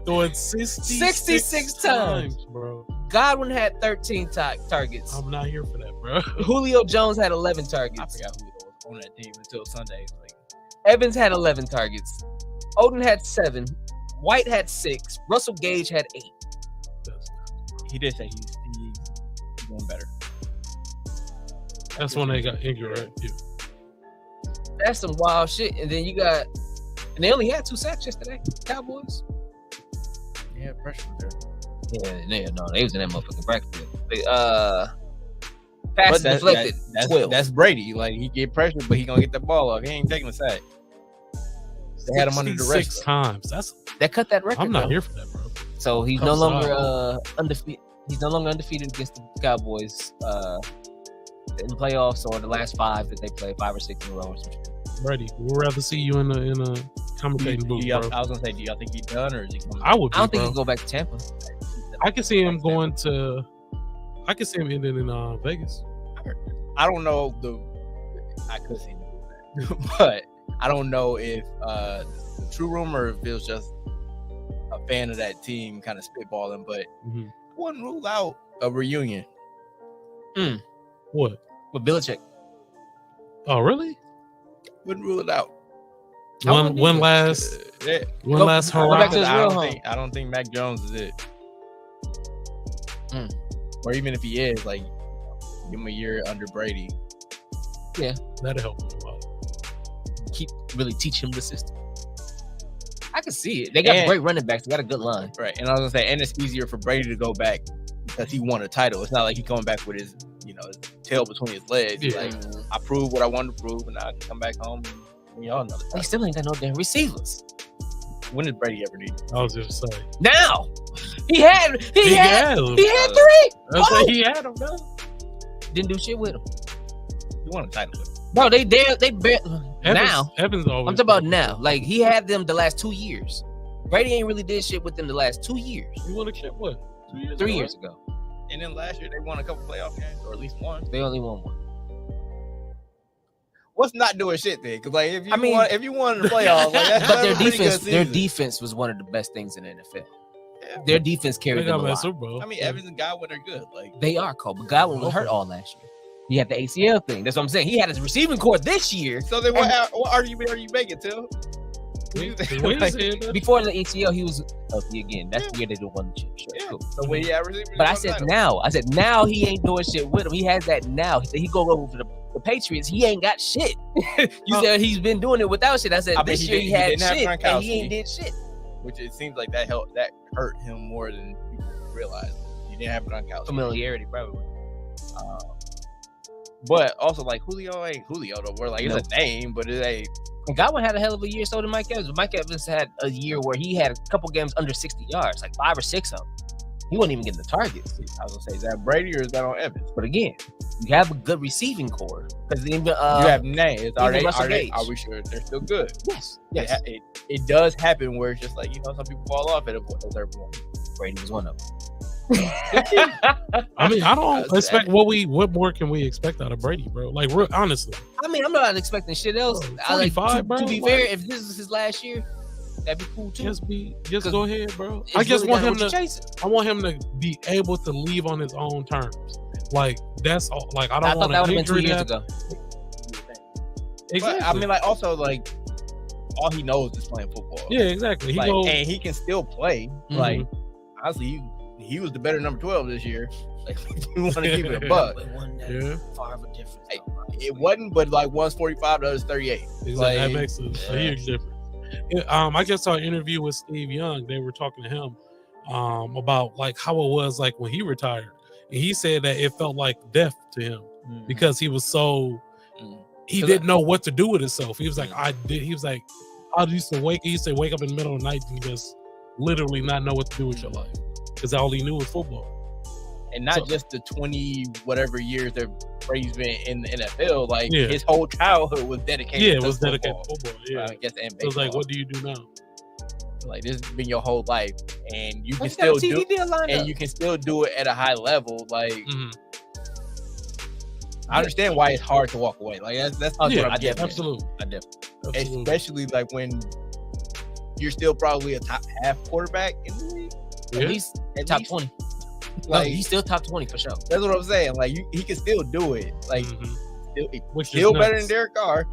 Throwing 66 times, bro. Godwin had 13 targets. I'm not here for that, bro. Julio Jones had 11 targets. I forgot who was on that team until Sunday. Like, Evans had 11 targets. Odin had 7. White had 6. Russell Gage had 8. He did say he's doing better. That's when they got injured, right? Yeah. That's some wild shit. And then and they only had 2 sacks yesterday. Cowboys. Yeah, pressure was there. Yeah, no, they was in that motherfucking backfield. Passes deflected. 12. That's Brady. Like, he get pressure, but he gonna get the ball off. He ain't taking a sack. They had him under the rest. 6 times. That cut that record. I'm not here for that, bro. So he's no longer undefeated. He's no longer undefeated against the Cowboys in the playoffs or the last 5 that they play, 5 or 6 in a row or something. Brady, we'd rather see you in a commentating booth, bro. I was gonna say, do y'all think he's done or is he coming? I don't think he can go back to Tampa. I can see him ending in Vegas. I don't know I could see him do that, but I don't know if the true rumor if it was just a fan of that team kind of spitballing, but I wouldn't rule out a reunion. What? With Belichick. Oh, really? Wouldn't rule it out. One last hurrah. I don't think Mac Jones is it. Or even if he is, like, give him a year under Brady. Yeah, that'll help him a lot. Really teach him the system. I can see it. They got great running backs. They got a good line. Right. And I was gonna say, and it's easier for Brady to go back because he won a title. It's not like he's going back with his, his tail between his legs. Yeah. Like, I proved what I wanted to prove, and now I can come back home and we all know that. He still ain't got no damn receivers. When did Brady ever need it? I was just saying. Now he had 3. That's why he had them. Didn't do shit with him. He won a title with him. Bro, they Evans always. I'm talking about now. Like, he had them the last 2 years. Brady ain't really did shit with them the last 2 years. He won a shit what? 3 years ago. And then last year they won a couple playoff games, or at least one. They only won 1. what's not doing shit then? Because like if you mean, want in the playoffs, like, that's but their their defense was one of the best things in the NFL. Yeah. Their defense carried them a lot. Super Bowl. I mean, Evans and Godwin are good. Like they are cold, but Godwin was hurt all last year. He had the ACL thing. That's what I'm saying. He had his receiving core this year. So then, what argument are you making, Till? Before the ACL, he was healthy again. That's the year they won the chip. Sure, yeah. cool. So when he had receiving, but I said now he ain't doing shit with him. He has that now. He said he go over to the Patriots. He ain't got shit. You said he's been doing it without shit. I said this year he had shit and he ain't did shit. Which it seems like that hurt him more than people realize. He didn't have Gronkowski. Familiarity, probably. But also, like, Julio ain't Julio, though. We're like, it's a name, but it ain't. And Godwin had a hell of a year, so did Mike Evans. Mike Evans had a year where he had a couple games under 60 yards, like 5 or 6 of them. He wasn't even getting the targets. I was going to say, is that Brady or is that on Evans? But again, you have a good receiving core. Because even you have names. Are we sure they're still good? Yes. It does happen where it's just like, some people fall off at a certain point. Brady was one of them. I mean, I don't expect what more can we expect out of Brady, bro? Like, honestly. I mean, I'm not expecting shit else. 45, bro. To be fair, if this is his last year, that'd be cool too. Just go ahead, bro. I just want him to. I want him to be able to leave on his own terms. Like that's all. Like I don't want to. That would have been 2 years ago. Exactly. But, I mean, like also like all he knows is playing football. Yeah, exactly. And he can still play. Mm-hmm. Like honestly, he was the better number 12 this year. Like, you want to keep it a buck. Far of a difference. Like, it wasn't, but like one's 45, the other's 38. Exactly. Like, that makes a huge difference. I just saw an interview with Steve Young. They were talking to him about like how it was like when he retired, and he said that it felt like death to him because he was so he didn't know what to do with himself. He was like, I used to wake up in the middle of the night and just literally not know what to do with your life. Because all he knew was football. And not just the 20 whatever years that Brady's been in the NFL, like his whole childhood was dedicated to football. Yeah. I guess, and so it's like, what do you do now? Like this has been your whole life, and you can still do it at a high level. Like I understand why it's hard to walk away. Like that's what I'm getting. Absolutely. Especially like when you're still probably a top half quarterback in the league. At least top 20. Like he's still top 20 for sure. That's what I'm saying. Like he can still do it. Like still better than Derek Carr.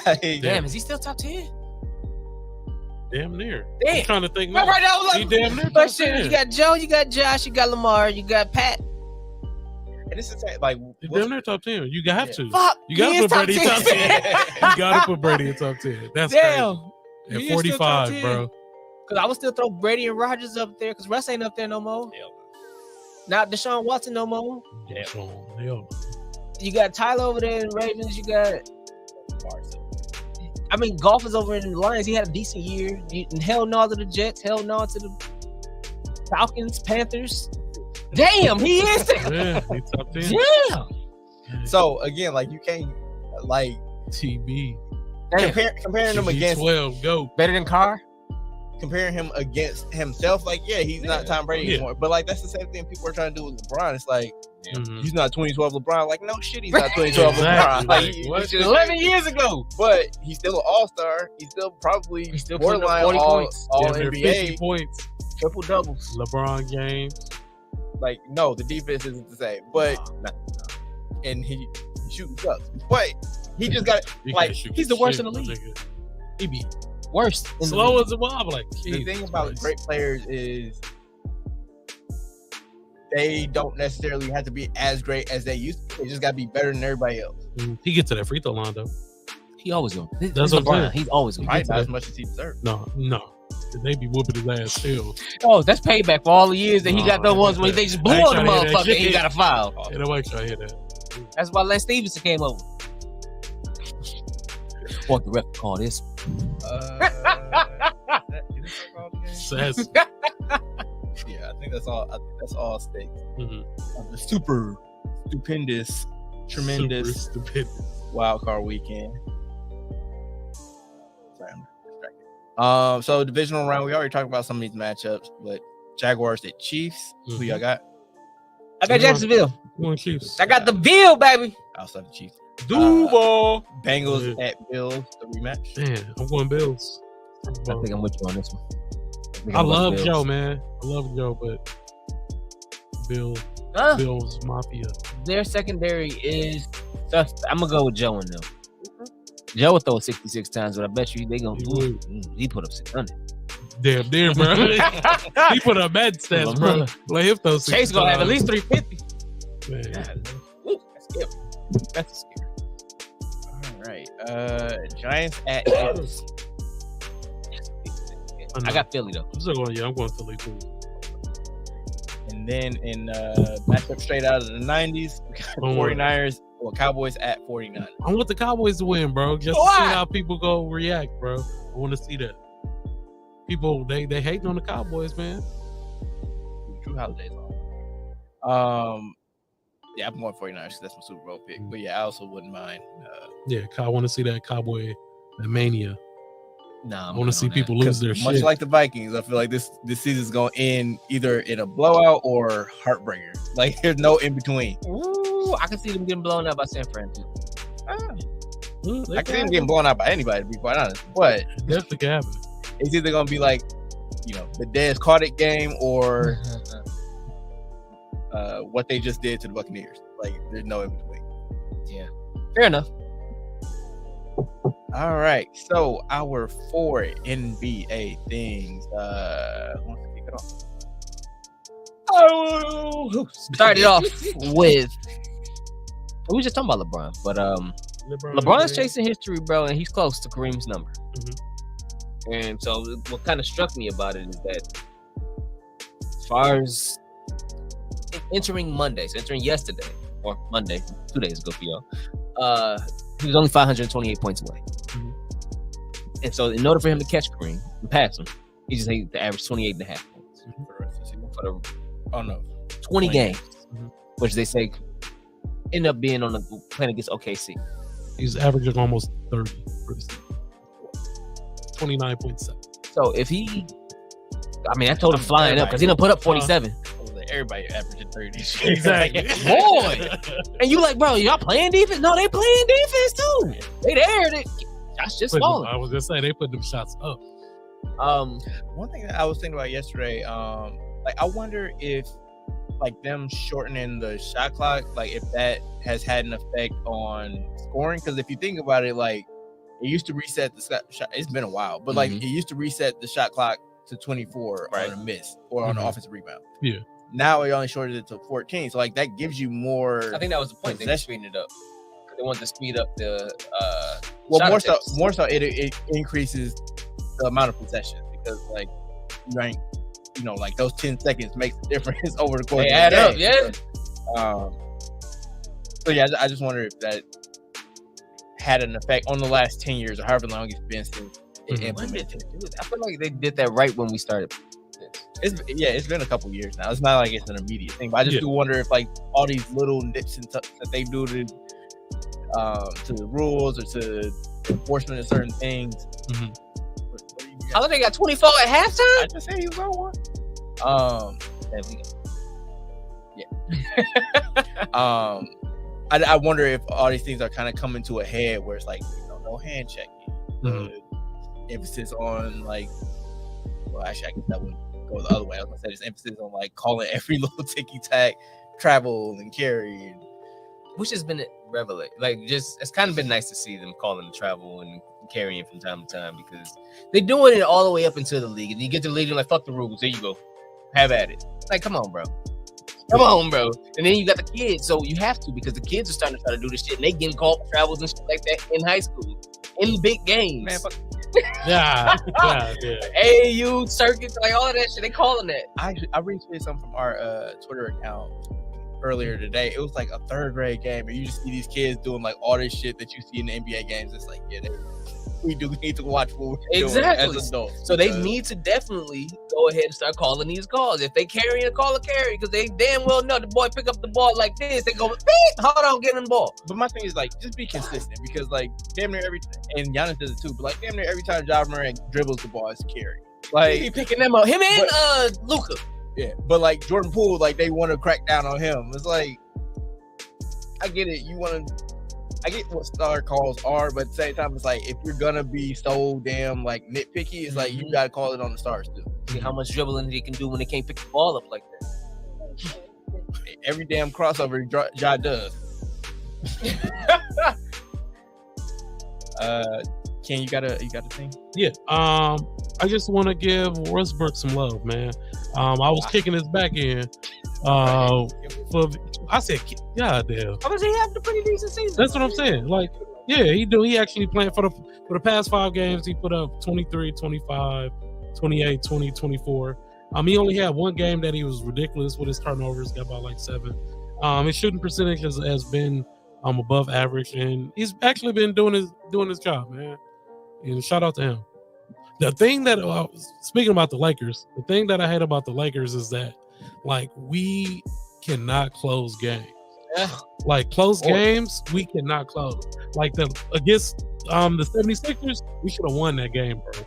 Like, damn, is he still top 10? Damn near. Damn. I'm trying to think now. Right now, like, he damn near. But shit, you got Joe, you got Josh, you got Lamar, you got Pat. And this is like damn near top 10. You have to. Fuck, you got to put Brady in top 10. You got to put Brady in top 10. That's damn. Crazy. At 45, bro. Because I would still throw Brady and Rodgers up there because Russ ain't up there no more. Yeah. Not Deshaun Watson no more. Yeah. You got Tyler over there in Ravens. You got. I mean, Goff is over in the Lions. He had a decent year. Hell no to the Jets. Hell no to the Falcons, Panthers. Damn, he is there. Yeah, he's top 10. Yeah. So again, like you can't like TB comparing them against 12 go better than Carr. Comparing him against himself, like he's not Tom Brady anymore. But like that's the same thing people are trying to do with LeBron. It's like he's not 2012 LeBron. Like no shit, he's not 2012 LeBron. Like 11 years ago. But he's still an all-star. He's still probably borderline all NBA 50 points, triple doubles, LeBron games. Like no, the defense isn't the same. But and he shooting sucks. But he just got like he's the worst in the league. He be worst. Slow as a mob. Like the thing about great players is they don't necessarily have to be as great as they used to. They just got to be better than everybody else. He get to that free throw line though. He always going. That's what I'm saying. He's always going. Not as much as he deserves. No. They be whooping his ass still. Oh, that's payback for all the years that he got those ones when they just blew on the motherfucker and he got a foul. Yeah, nobody try to hear that. That's why Lance Stevenson came over. Want the ref to call this? Says. Yeah, I think that's all. I think that's all stakes. The super stupendous, tremendous, stupendous wildcard weekend. Sorry, I'm distracted. So divisional round. We already talked about some of these matchups, but Jaguars at Chiefs. Who y'all got? I got Jacksonville. I'm going Chiefs. I got the Bill, baby. I also have the Chiefs. Duval. Bengals at Bills, the rematch. Man, I'm going Bills. I think I'm with you on this one. I love Joe, man. I love Joe, but Bills Mafia. Their secondary is suspect. I'm gonna go with Joe and them. Joe will throw 66 times, but I bet you they gonna he put up 600. Damn, bro. He put up mad stats, bro. Let him throw 60 Chase gonna have at least 350. Man. Ooh, that's scary. That's scary. All right. Giants at Eagles. I got Philly though. I'm going Philly too. And then in matchup straight out of the 90s, we got 49ers or Cowboys at 49. I want the Cowboys to win, bro. Just to see how people go react, bro. I want to see that. People they hating on the Cowboys, man. Drew Holiday's on. Yeah, I'm going 49ers because that's my Super Bowl pick. But yeah, I also wouldn't mind. I want to see that Cowboy, that mania. Nah, I want to see people lose their much shit. like the Vikings, I feel like this season's going to end either in a blowout or heartbreaker. Like there's no in between. Ooh, I can see them getting blown out by San Fran too. I can see them getting blown out by anybody, to be quite honest. But definitely can happen. It's either going to be like, the Dez Cardiff game or what they just did to the Buccaneers. Like there's no in between. Yeah, fair enough. All right, so our 4 NBA things. Who wants to kick it off? Oh, started off with. We were just talking about LeBron, but LeBron's chasing history, bro, and he's close to Kareem's number. Mm-hmm. And so, what kind of struck me about it is that, as far as entering yesterday or Monday, 2 days ago for y'all, he was only 528 points away. Mm-hmm. And so, in order for him to catch Kareem and pass him, he just needed to average 28.5 points for the 20 games, which they say end up being on the playing against OKC. He's averaging almost 30 for the season. 29.7. So if he, I told him flying up because he done put up 47. Everybody averaging 30. Exactly. Boy. And you like, bro, y'all playing defense? No, they playing defense too. They there. That's just falling. I was gonna say they put them shots up. One thing that I was thinking about yesterday, I wonder if them shortening the shot clock, if that has had an effect on scoring. Because if you think about it, it used to reset the shot. It's been a while, but it used to reset the shot clock to 24 on a miss or on an offensive rebound. Yeah. Now it only shorted it to 14. So that gives you more. I think that was the point. They were speeding it up. They wanted to speed up the. More so, it increases the amount of possessions because you ain't. Those 10 seconds makes a difference over the course. They add up, yeah. So yeah, I just wonder if that had an effect on the last 10 years or however long it's been since it implemented. I feel like they did that right when we started. It's been a couple years now. It's not like it's an immediate thing, but I just do wonder if all these little nips and tucks that they do to the rules or to enforcement of certain things. Mm-hmm. Holiday got 24 at halftime? I just said he was on one. There we go. I wonder if all these things are kind of coming to a head where it's no hand checking. Emphasis on well, actually I guess that wouldn't go the other way. I was gonna say this emphasis on calling every little ticky tack travel and carry, which has been a revelation. It's kind of been nice to see them calling the travel and carrying from time to time because they're doing it all the way up into the league. And you get to the league, you're fuck the rules. There you go. Have at it. Come on, bro. Come on, bro. And then you got the kids, so you have to because the kids are starting to try to do this shit and they getting called for travels and shit like that in high school, in big games. Man, fuck. Yeah. AAU circuits, all of that shit. They calling that. I retweeted something from our Twitter account earlier today. It was a third grade game, and you just see these kids doing all this shit that you see in the NBA games. It's we do need to watch what we're doing as adults. So they need to definitely go ahead and start calling these calls. If they carry a call, a carry, because they damn well know the boy pick up the ball like this. They go, beep, hold on, get in the ball. But my thing is just be consistent because damn near every and Giannis does it too. But damn near every time Ja Morant dribbles the ball, it's carry. He picking them up. Him and Luka. Yeah, but Jordan Poole, they want to crack down on him. It's I get it. I get what star calls are, but at the same time, it's like if you're gonna be so damn like nitpicky, it's like you gotta call it on the stars too. See how much dribbling they can do when they can't pick the ball up like that. Every damn crossover Ja does. Ken, you got a thing? Yeah. I just want to give Westbrook some love, man. I was kicking his back end. I said, God damn. How was he having a pretty decent season? That's what I'm saying. Like, yeah, he actually playing for the past 5 games. He put up 23, 25, 28, 20, 24. He only had 1 game that he was ridiculous with his turnovers. Got about like 7. His shooting percentage has been above average, and he's actually been doing his job, man. And shout out to him. The thing that speaking about the Lakers, the thing that I hate about the Lakers is that like we cannot close games. Like close games, we cannot close. Like against the 76ers, we should have won that game, bro.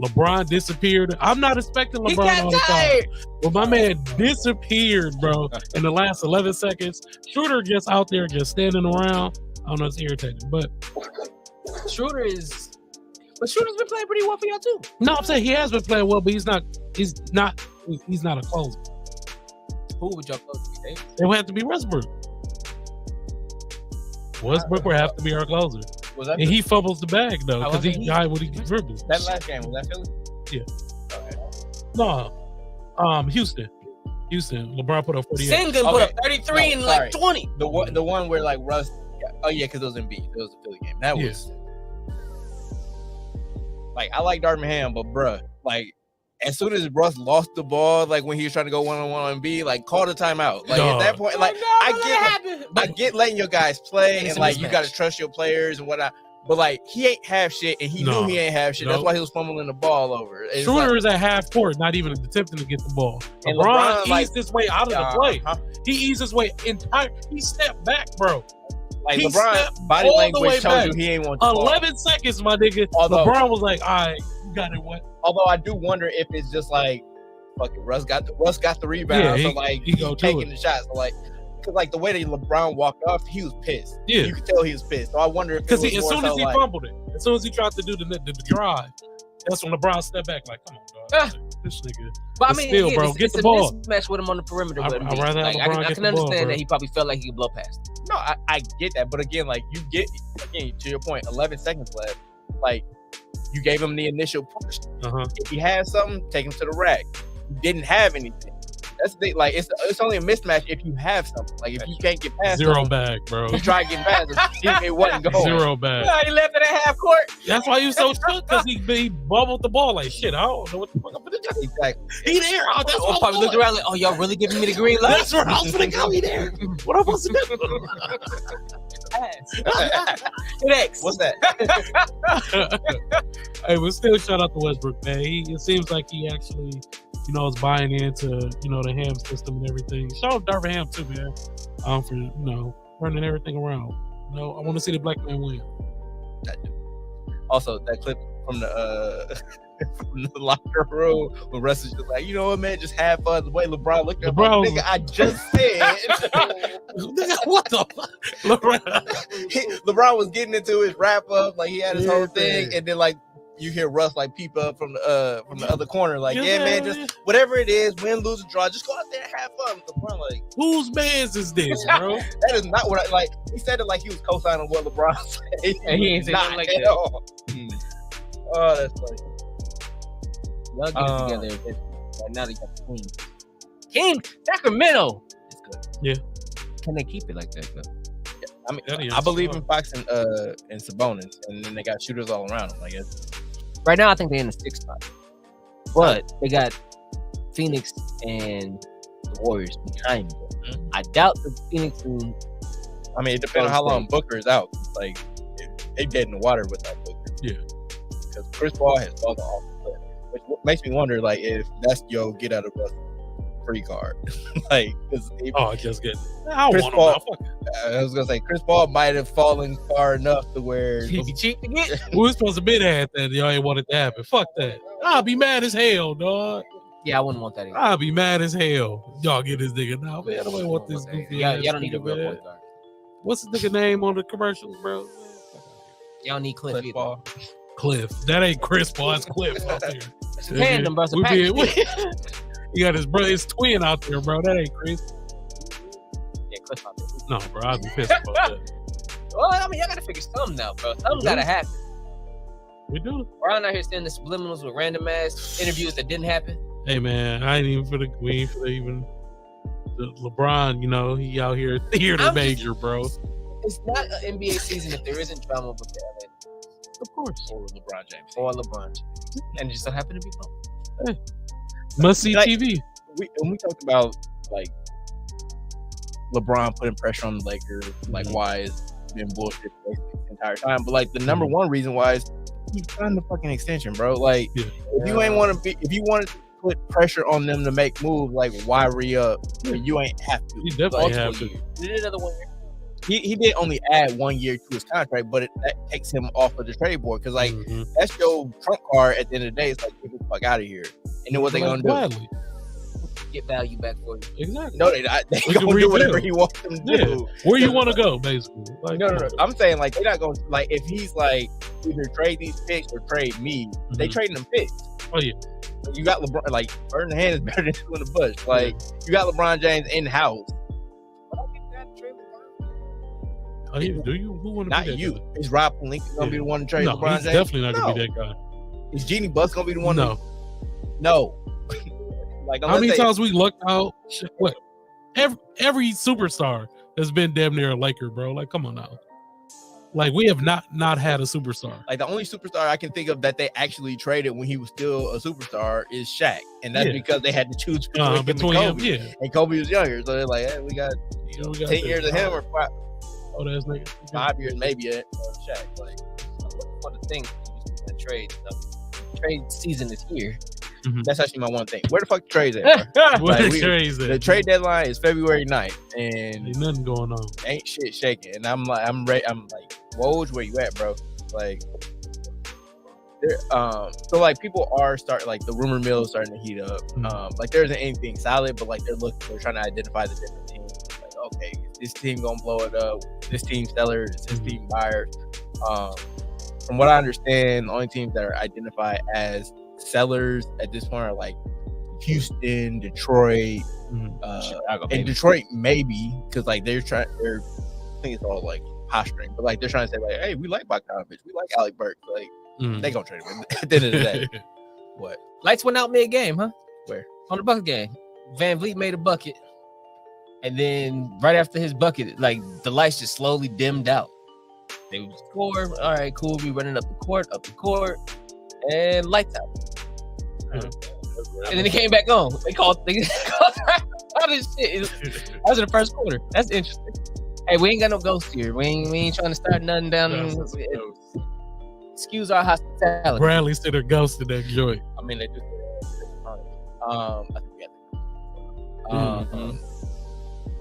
LeBron disappeared. I'm not expecting LeBron all the time, but my man disappeared, bro, in the last 11 seconds. Schroeder just out there just standing around. I don't know, it's irritating, but Schroeder's been playing pretty well for y'all too. No, I'm saying he has been playing well, but he's not a closer. Who would y'all close to? It would have to be Westbrook. Westbrook would have to be our closer. And he fumbles the bag though, because he died when he dribbles. That last game, was that Philly? Yeah. Okay. No, Houston. LeBron put up 48. Sengun put up 33 and like 20. The one where like Russ. Oh yeah, because it was in B. It was a Philly game. That was like I like Darvin Ham, but bruh, like as soon as Russ lost the ball, like when he was trying to go 1-on-1 on B, like call the timeout. Like at that point, like I get letting your guys play and like you got to trust your players and whatnot. But like he ain't have shit, and he knew he ain't have shit. That's why he was fumbling the ball over. Schroeder is at half court, not even attempting to get the ball. And LeBron eased his way out of the play. He eased his way entire. He stepped back, bro. Like LeBron body language tells you he ain't want the ball. 11 seconds, my nigga. LeBron was like, all right, you got it. What? Although I do wonder if it's just like, fuck it, Russ got the rebound, so like he taking the shots, so like. Cause like the way that LeBron walked off, he was pissed. Yeah, you could tell he was pissed. So I wonder if because as soon as he fumbled it, as soon as he tried to do the drive, that's when LeBron stepped back. Like, come on, dog, this nigga. But I mean, still, bro, get the ball. Mismatch with him on the perimeter. I'd rather have LeBron I get can the ball, understand bro. that he probably felt like he could blow past. No, I get that, but again, like you get to your point, 11 seconds left. Like you gave him the initial push. If he had something, take him to the rack. You didn't have anything. That's the thing. Like it's only a mismatch if you have something. Like if you can't get past zero bag, bro. You try getting past it wasn't going. Zero bag. No, he left it at half court. That's why he was so shook because he bubbled the ball like shit. I don't know what the fuck I'm gonna do. Exactly. He there. Oh, that's what probably looked around like, oh, y'all really giving me the green light? That's where I was gonna go. He there. What am I supposed to do? Next. What's that? Hey, but still, shout out to Westbrook, man. It seems like he actually, is buying into, the Ham system and everything. Shout out Darvin Ham too, man. For turning everything around. I want to see the black man win. Also, that clip from the locker room when Russ is just like, you know what, man, just have fun. The way LeBron looked at him, like, nigga, I just said. What the fuck? LeBron was getting into his wrap up, like he had his whole thing, and then like you hear Russ like peep up from the other corner, like, yeah, man, just whatever it is, win, lose, or draw, just go out there and have fun. LeBron, like, whose man's is this, bro? That is not what I like. He said it like he was co-signing what LeBron said. And he ain't saying nothing like that. Oh, that's funny. Y'all get it together. Right now they got the King Sacramento. It's good. Yeah. Can they keep it like that though? Yeah. I mean, I believe in Fox and Sabonis, and then they got shooters all around them, I guess. Right now, I think they're in the 6th spot, but they got Phoenix and the Warriors behind them. Mm-hmm. I doubt the Phoenix. I mean, it depends on how long Booker is out. Like, they dead in the water without Booker. Yeah. Because Chris Paul has fallen off the cliff, which makes me wonder, like, if that's your get out of free card. Like, I just get. I Chris want Paul. I was gonna say Chris Paul might have fallen far enough to where he'd be cheap to get. We were supposed to be at that. Y'all ain't want it to happen. Fuck that. I'll be mad as hell, dog. Yeah, I wouldn't want that either. I'll be mad as hell. Y'all get this nigga now, man. Nobody want this goofy. Y'all don't need a real point guard. What's the nigga name on the commercials, bro? Y'all need Cliff. Cliff Ball. Cliff. That ain't Chris Paul. That's Cliff out there. It's a tandem, bro. It's a package. He got his brother, his twin out there, bro. That ain't Chris. Yeah, Cliff out there. No, bro. I'd be pissed about that. Well, I mean, y'all gotta figure something out, bro. Something gotta happen. We do. Ron out here sending subliminals with random ass interviews that didn't happen. Hey, man, I ain't even for the queen for even the LeBron. You know, he out here theater major, bro. It's not an NBA season if there isn't drama with the LA. Of course. Or LeBron James. Or LeBron James. And it just so happen to be both. Hey. Must see Like, TV. When we talked about like LeBron putting pressure on the Lakers, like why it's been bullshit basically the entire time. But like the number one reason why is he signed the fucking extension, bro. Like if you ain't want to be, if you wanted to put pressure on them to make moves, like why re-up? You ain't have to. You definitely have to. He did another 1 year. He did only add 1 year to his contract, but that takes him off of the trade board because like that's your trump card at the end of the day. It's like get the fuck out of here. And then what they gonna do? Gladly. Get value back for you. Exactly. No, they not. They gonna do whatever he wants them to do. Where you want to go, basically. Like, No. I'm saying like they're not going to like if he's like either trade these picks or trade me. They trading them picks. Oh yeah. You got LeBron. Like bird in the hand is better than two in the bush. Like you got LeBron James in house. Oh yeah. Do you? Who want to Not be that you. guy? Is Rob Pelinka gonna be the one to trade No, LeBron he's James? definitely not gonna be that guy. Is Jeannie Buss gonna be the one? No. No. Like how many times we lucked out? What? Every superstar has been damn near a Laker, bro. Like, come on now. Like, we have not had a superstar. Like the only superstar I can think of that they actually traded when he was still a superstar is Shaq, and that's because they had to choose between him, Kobe. And Kobe was younger, so they're like, hey, we got 10 years of him or 5. Oh, that's nigga. 5 years maybe at Shaq. Like, One of the things the trade season is here. That's actually my one thing. Where the fuck the trades at, bro? Like, the trade deadline is February 9th, and ain't nothing going on. Ain't shit shaking. And I'm ready. I'm like, Woj, where you at, bro? Like, so like people are like the rumor mill is starting to heat up. Like there isn't anything solid, but like they're trying to identify the different teams. Like, okay, is this team gonna blow it up? This team sellers, is this team buyers? From what I understand, the only teams that are identified as sellers at this point are like Houston, Detroit, Chicago, and Detroit maybe because like I think it's all like posturing, but like they're trying to say like, hey, we like Bogdanovich, we like Alec Burks, like they gonna trade him at the end of the day. What? Lights went out mid-game, huh? Where? On the bucket game. Van Vliet made a bucket, and then right after his bucket, like the lights just slowly dimmed out. They would score. All right, cool. We running up the court, and lights out. And then it came back on. They called all this shit. That was in the first quarter. That's interesting. Hey, we ain't got no ghosts here. We ain't trying to start nothing down. Excuse our hospitality. Bradley said they're ghosted that joint. I mean, they just I think we got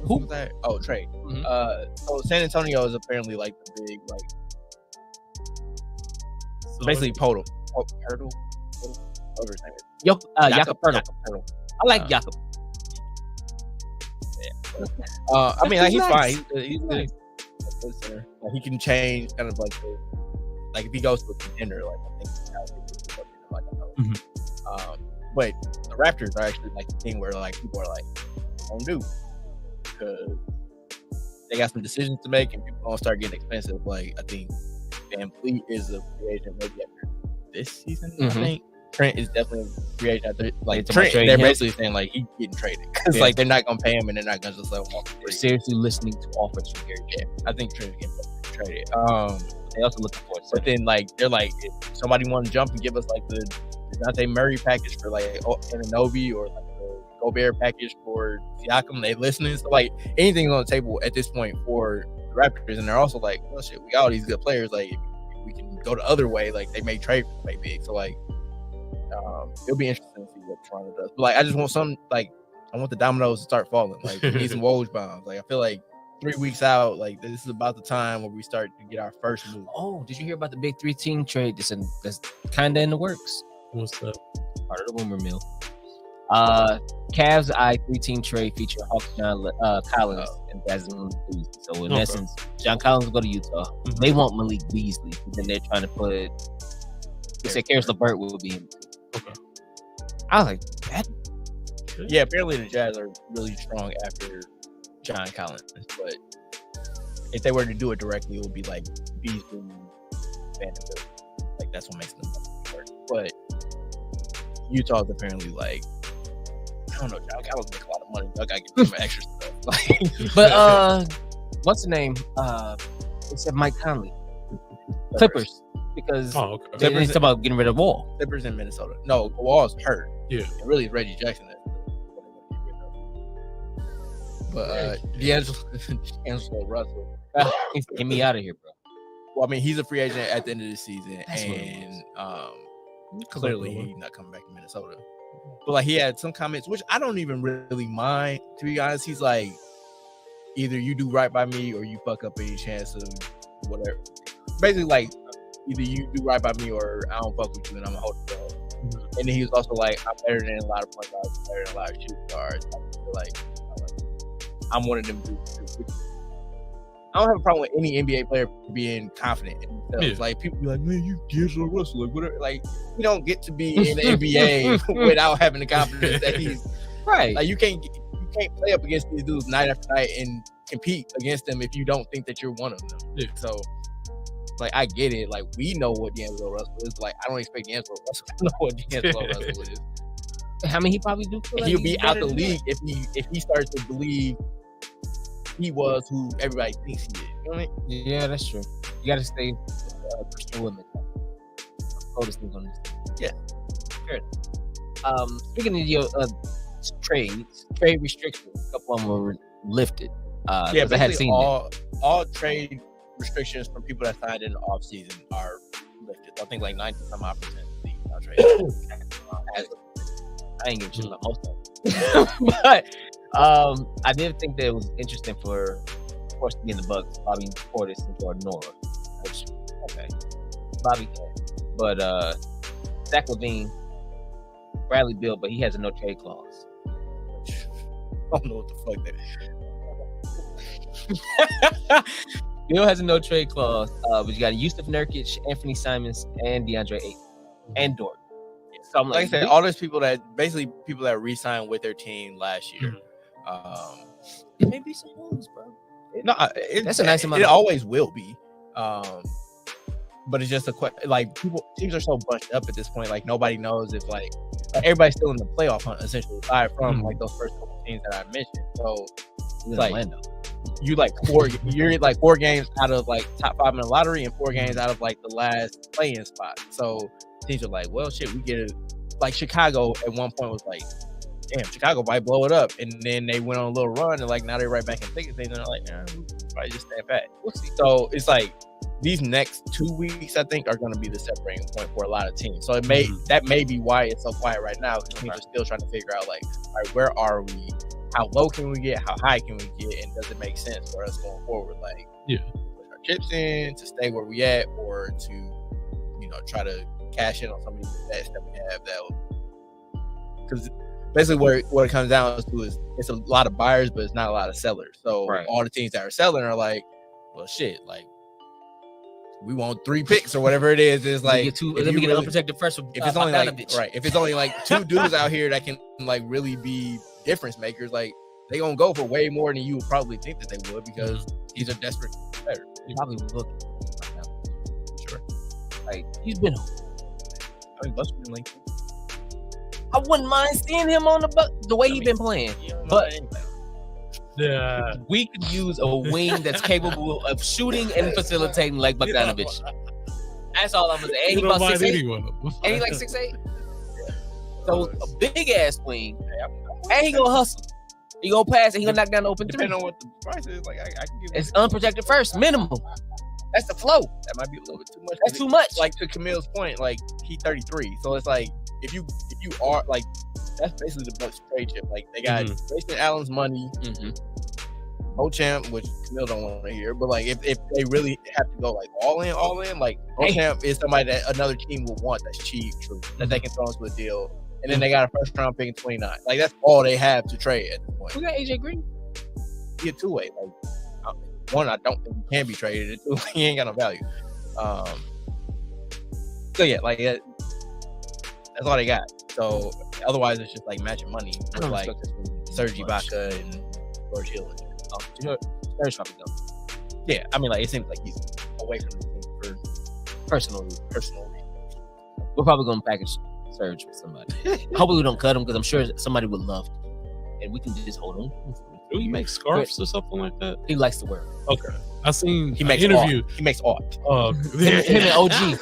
who was that? Oh, trade. So San Antonio is apparently like the big like basically Podol. Whatever his name is. Jakob Poeltl. I like Jakob. I mean, like, he's nice. fine. He's nice. Like, he can change kind of like if he goes to a contender, like I think but the Raptors are actually like the thing where like people are like, don't do because they got some decisions to make and people gonna start getting expensive. Like I think Van Vliet is a free agent maybe after this season. I think Trent is definitely a free agent after like Trent. They're basically saying like he's getting traded because like they're not gonna pay him and they're not gonna just let him off. They're seriously listening to offers from Gary J. I think Trent's getting traded. They also looking for it. But then like they're like if somebody want to jump and give us like the Dejounte Murray package for like Anunoby or like the Gobert package for Siakam, they listening. So like anything's on the table at this point for the Raptors, and they're also like, well, shit, we got all these good players. Like if we can go the other way, like they may trade for play big. So like it'll be interesting to see what Toronto does. But like I just want I want the dominoes to start falling. Like we need some Woj bombs. Like I feel like 3 weeks out, like this is about the time where we start to get our first move. Oh, did you hear about the big 3-team trade that's kind of in the works? What's that? Part of the rumor mill. Cavs I3-team trade feature Hawks John Collins and Jasmine Beasley. So in essence, John Collins will go to Utah. They want Malik Beasley, but then they're trying to put. They said Karis LeVert will be in. Okay. I was like, that. Yeah, apparently the Jazz are really strong after John Collins, but if they were to do it directly, it would be like Beasley, Vanderbilt. Like that's what makes them work. But Utah's apparently like, I don't know, John Collins make a lot of money. I gotta give him extra stuff. But what's the name? They said Mike Conley, Clippers, because they talking about getting rid of Wall. Clippers in Minnesota. No, Wall's hurt. Yeah, it really is Reggie Jackson. But D'Angelo Russell, get me out of here, bro. Well, I mean, he's a free agent at the end of the season, and clearly he's not coming back to Minnesota. But like, he had some comments, which I don't even really mind. To be honest, he's like, either you do right by me or you fuck up any chance of whatever. Basically, like, either you do right by me or I don't fuck with you and I'm gonna hold it down. And then he was also like, I'm better than a lot of point guards, I'm better than a lot of shooting guards. I feel like I'm one of them dudes. I don't have a problem with any NBA player being confident in themselves. Yeah. Like, people be like, man, you D'Angelo Russell, like whatever. Like, you don't get to be in the NBA without having the confidence that he's right. Like, you can't play up against these dudes night after night and compete against them if you don't think that you're one of them. Yeah. So, like, I get it. Like, we know what D'Angelo Russell is. Like, I don't expect D'Angelo Russell to know what D'Angelo Russell is. I mean, he probably do. Feel like he'll be out the league if he starts to believe he was who everybody thinks he is. You know what I mean? Yeah, that's true. You got to stay Christian women. Coldest thing on this. Yeah. Fair. Speaking of your trade restrictions, a couple of them were lifted. Yeah, I had seen all trade restrictions from people that signed in the offseason are lifted. I think like 90% of the trade. I ain't giving shit about most of them. But I did think that it was interesting for, of course, to be in the Bucks, Bobby Portis and Jordan Noah. Which, okay, Bobby can. But Zach LaVine, Bradley Beal, but he has a no trade clause. I don't know what the fuck that is. Beal has a no trade clause, but you got Yusuf Nurkic, Anthony Simons, and DeAndre Ayton, and Dort. So I'm like I said, all those people that re-signed with their team last year. It may be some moves, bro. That's a nice amount. It always will be. But it's just teams are so bunched up at this point. Like, nobody knows if like everybody's still in the playoff hunt, essentially, aside from like those first couple teams that I mentioned. So it's like Orlando. You're like 4 games out of like top 5 in the lottery and 4 games out of like the last play-in spot. So teams are like, well, shit, we get it. Like Chicago at one point was like, damn, Chicago might blow it up, and then they went on a little run, and like now they're right back in thick of things, and they're like, nah, probably just stand pat. We'll see. So it's like these next 2 weeks, I think, are going to be the separating point for a lot of teams. So it may that may be why it's so quiet right now, because teams are still trying to figure out like, all right, where are we? How low can we get? How high can we get? And does it make sense for us going forward? Like, put our chips in to stay where we at, or to try to cash in on some of these bets that we have. Because basically what it comes down to is it's a lot of buyers, but it's not a lot of sellers. So all the teams that are selling are like, well, shit, like we want 3 picks or whatever it is. It's like, let me get an unprotected first. If it's only if it's only like 2 dudes out here that can like really be difference makers, like they gonna go for way more than you would probably think that they would, because these are desperate competitors. They probably looking right now. Sure. Like, he's been. I mean, Buck's been like. I wounn't mind seeing him on the way he's been playing, but we could use a wing that's capable of shooting and facilitating like Bogdanović. That's all I'm gonna say. And he about 6'8". And he like 6'8". So a big ass wing, and he gonna hustle. He gonna pass and he gonna knock down the open three. Depending on what the price is, like I can give it's unprotected first, minimum. That's the flow. That might be a little bit too much. That's too much. Like, to Camille's point, like he's 33, so it's like if you are like, that's basically the Bucks trade chip. Like, they got Grayson Allen's money, Beauchamp, which Camille don't want to hear, but like if they really have to go like all in, like Beauchamp is somebody that another team will want that's cheap, that they can throw into a deal and then they got a first round pick in 29. Like that's all they have to trade at this point. We got AJ Green. He a two-way. Like one, I don't think he can be traded. And two, he ain't got no value. So yeah, like that's all they got. So otherwise, it's just like matching money with like Serge Ibaka and George Hill. Serge probably go. Yeah, I mean, like it seems like he's away from the team for personal reasons. We're probably gonna package Serge with somebody. Hopefully, we don't cut him because I'm sure somebody would love him, and we can just hold him. Do he make scarves or something like that? He likes to wear them. Okay, I seen He makes an interview. art. He makes art. Him and OG.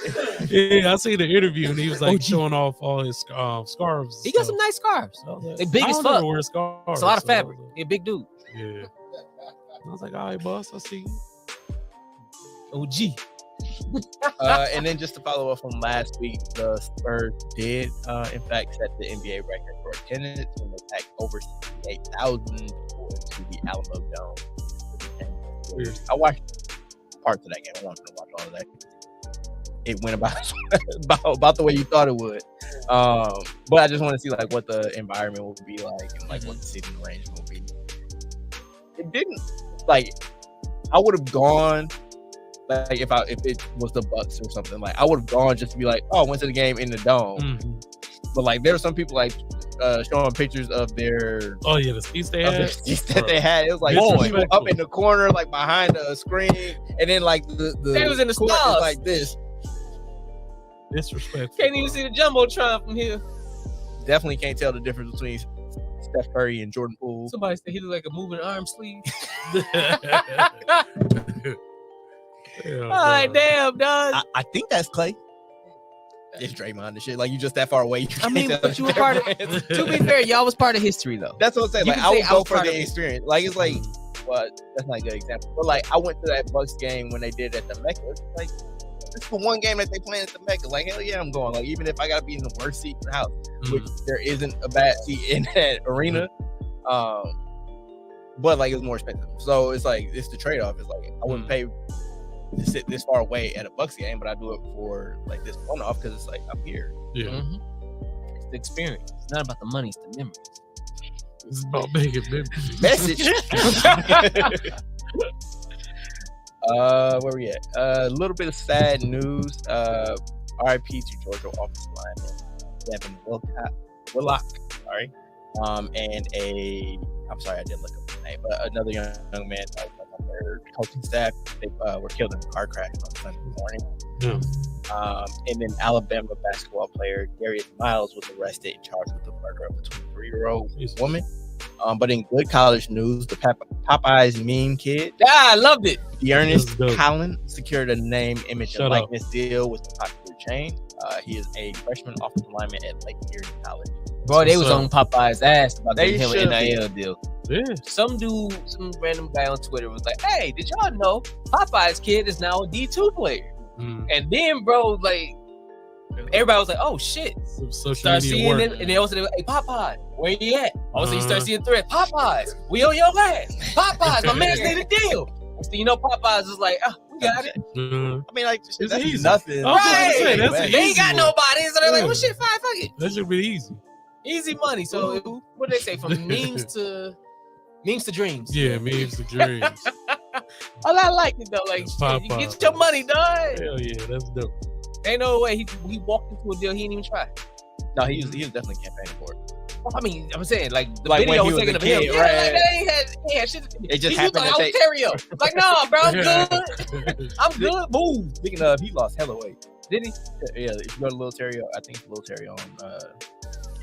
Yeah, I seen the interview and he was like showing off all his scarves. He got some nice scarves. They big as fuck. Wear scarves. It's a lot of fabric. He a big dude. Yeah. I was like, all right, boss, I see you. OG. And then just to follow up from last week, the Spurs did, in fact, set the NBA record for attendance when they packed over 68,000 people to the Alamo Dome. I watched parts of that game. I wanted to watch all of that. It went about the way you thought it would. But I just want to see like what the environment will be like and like what the seating arrangement will be. It didn't like. I would have gone. Like if it was the Bucks or something, like I would have gone just to be like, oh, I went to the game in the dome. Mm-hmm. But like there were some people like showing pictures of their the seats they had. The seats that they had. It was like people up in the corner, like behind a screen, and then like the they was in the court stars is like this. Disrespectful. Can't even see the jumbotron from here. Definitely can't tell the difference between Steph Curry and Jordan Poole. Somebody said he looked like a moving arm sleeve. Damn, dog. I think that's Clay. It's Draymond and shit. Like you just that far away. I mean, but you were part of. To be fair, y'all was part of history though. That's what I'm saying. You Like can I say would I go was for part of the it. experience. Like it's like, well, that's not a good example. But like I went to that Bucks game when they did at the Mecca. It's like this is the one game that they playing at the Mecca. Like hell yeah, I'm going. Like even if I gotta be in the worst seat in the house, which there isn't a bad seat in that arena. But like it was more expensive. So it's like it's the trade off. It's like I wouldn't pay to sit this far away at a Bucks game, but I do it for like this one off because it's like I'm here. Yeah. Mm-hmm. It's the experience. It's not about the money, it's the memories. It's about making memories. Message. Where we at? A little bit of sad news. RIP to Georgia offensive lineman Devin Willock. Sorry. And I'm sorry, I didn't look up his name, but another young man on their coaching staff, they were killed in a car crash on Sunday morning. Yeah. And then Alabama basketball player Darius Miles was arrested and charged with the murder of a 23-year-old woman. But in good college news, the Popeyes meme kid, I loved it. Ernest Collins secured a name, image, and likeness deal with the popular chain. He is a freshman offensive lineman at Lake Erie College. Bro, they was on Popeye's ass about They him should an NIL deal. Yeah. Some random guy on Twitter was like, hey, did y'all know Popeye's kid is now a D2 player? And then, bro, like, everybody was like, oh, shit. Start seeing it, and they also like, hey, Popeye, where you at? Also, you start seeing threats. Popeyes, we on your ass. Popeyes, my man's need a deal. So, you know, Popeyes is like, oh, we got it. I mean, like, that's easy. nothing. Right. That's they ain't got nobody. So they're like, well, shit, fine, fuck it. That should be easy. Easy money. So what do they say? From memes to dreams. Yeah, memes to dreams. I like it though. Like shit, you get your money, dog. Hell yeah, that's dope. Ain't no way he walked into a deal he didn't even try. No, he was definitely campaigning for it. I mean, I'm saying like the like video was taken of him. Kid, Yeah, right? like, they had shit. It just he happened like, to I was Terrio. Like, no, bro, I'm good. I'm good. Move. Speaking of, he lost hella weight. Did he? Yeah, if you go to Lil Terrio, I think it's Lil Terrio on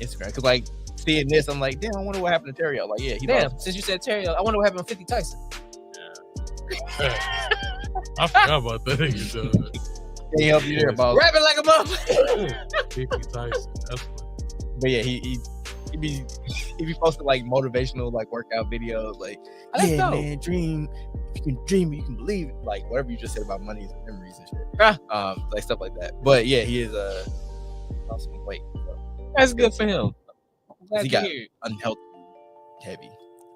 Instagram. Because like seeing this, I'm like, damn, I wonder what happened to Terrio. Like, yeah, he lost. Since you said Terrio, I wonder what happened to 50 Tyson. I forgot about that nigga. Can't help you there, boss. Rapping like a motherfucker. 50 Tyson. That's funny. But yeah, he be posting like motivational like workout videos, like man, dream. If you can dream it, you can believe it. Like whatever you just said about money and memories and shit. Like stuff like that. But yeah, he is lost some weight. So. That's good for him. He got unhealthy heavy.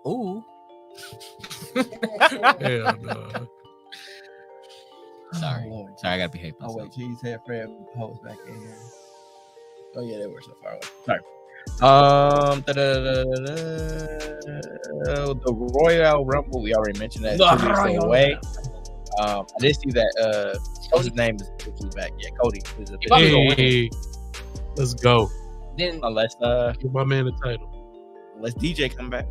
Ooh. Hell no. Sorry, I gotta behave myself. Oh wait, cheese head Fred hoes back in here. Oh yeah, they were so far away. Sorry. The Royal Rumble, we already mentioned that. 2 weeks away. I did see that. What's his name is back? Yeah, Cody. Hey, let's go. Then Unless Give my man the title. unless DJ come back.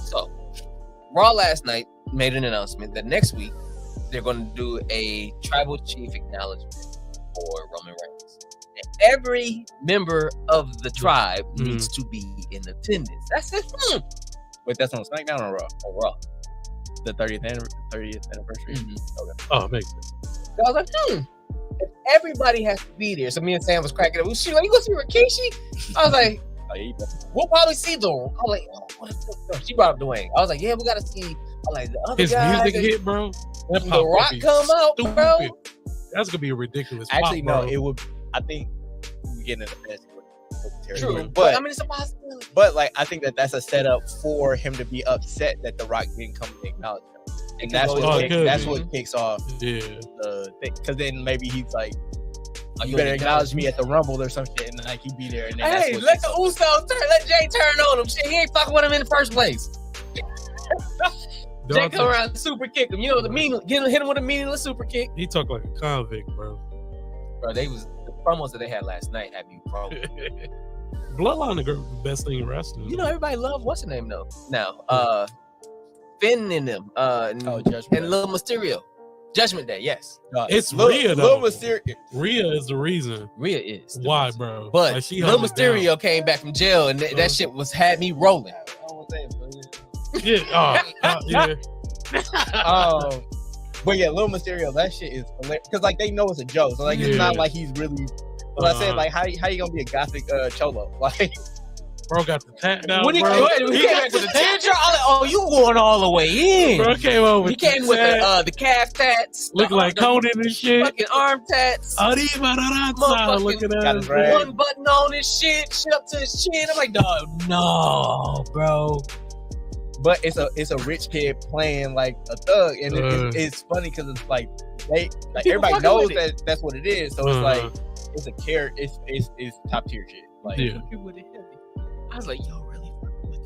So, Raw last night made an announcement that next week they're going to do a tribal chief acknowledgement for Roman Reigns. And every member of the tribe needs to be in attendance. That's it. Wait, that's on SmackDown or Raw? On Raw. The 30th anniversary. Okay. Oh, it makes sense. So I was like, if everybody has to be there. So me and Sam was cracking up. She like, you go see Rikishi? I was like, Oh, yeah, we'll probably see them. I was like, what the fuck? She brought up Dwayne. I was like, yeah, we got to see. I'm like, the other His guys. music hit, bro. That The pop Rock would be come out, stupid. bro. That's gonna be a ridiculous. Actually, pop, no, bro. it would. I think we get into the fantasy with territory. True. But I mean, it's a possibility. But like, I think that's a setup for him to be upset that The Rock didn't come and acknowledge him, and that's what kicks off Yeah. the thing. Because then maybe he's like, Oh, "You better acknowledge me at the Rumble or some shit," and like he be there. And then Hey, let the Usos turn. Let Jay turn on him. Shit, he ain't fucking with him in the first place. Jay come around and super kick him. You know the hit him with a meaningless super kick. He talk like a convict, bro. Bro, the promos that they had last night had me promo. Bloodline the best thing in wrestling. You know, everybody love what's her name though. Now, Finn and them, Judgment and Lil Mysterio. Judgment Day, yes. It's Rhea, though. Lil Mysterio. Rhea is the reason. Rhea is. Why, bro? But like, she Lil held it Mysterio came back from jail, and that shit had me rolling. down. Yeah. Yeah. But yeah, Lil Mysterio, that shit is hilarious because like they know it's a joke, so like it's not like he's really. But I said like how you gonna be a gothic cholo like. Bro got the tat down, When he bro. came back with the teardrop, I was like, oh, you going all the way in. Bro came over. He came with the calf tats. Looking like Conan and shit. Fucking arm tats. Arriba, look at Got his that. rag. One button on his shit, shit up to his chin. I'm like, dog, no, bro. But it's a rich kid playing like a thug, and it's funny because it's like everybody knows that that's what it is. So it's like it's a character. It's top tier shit. Like I was like, yo, really fucking with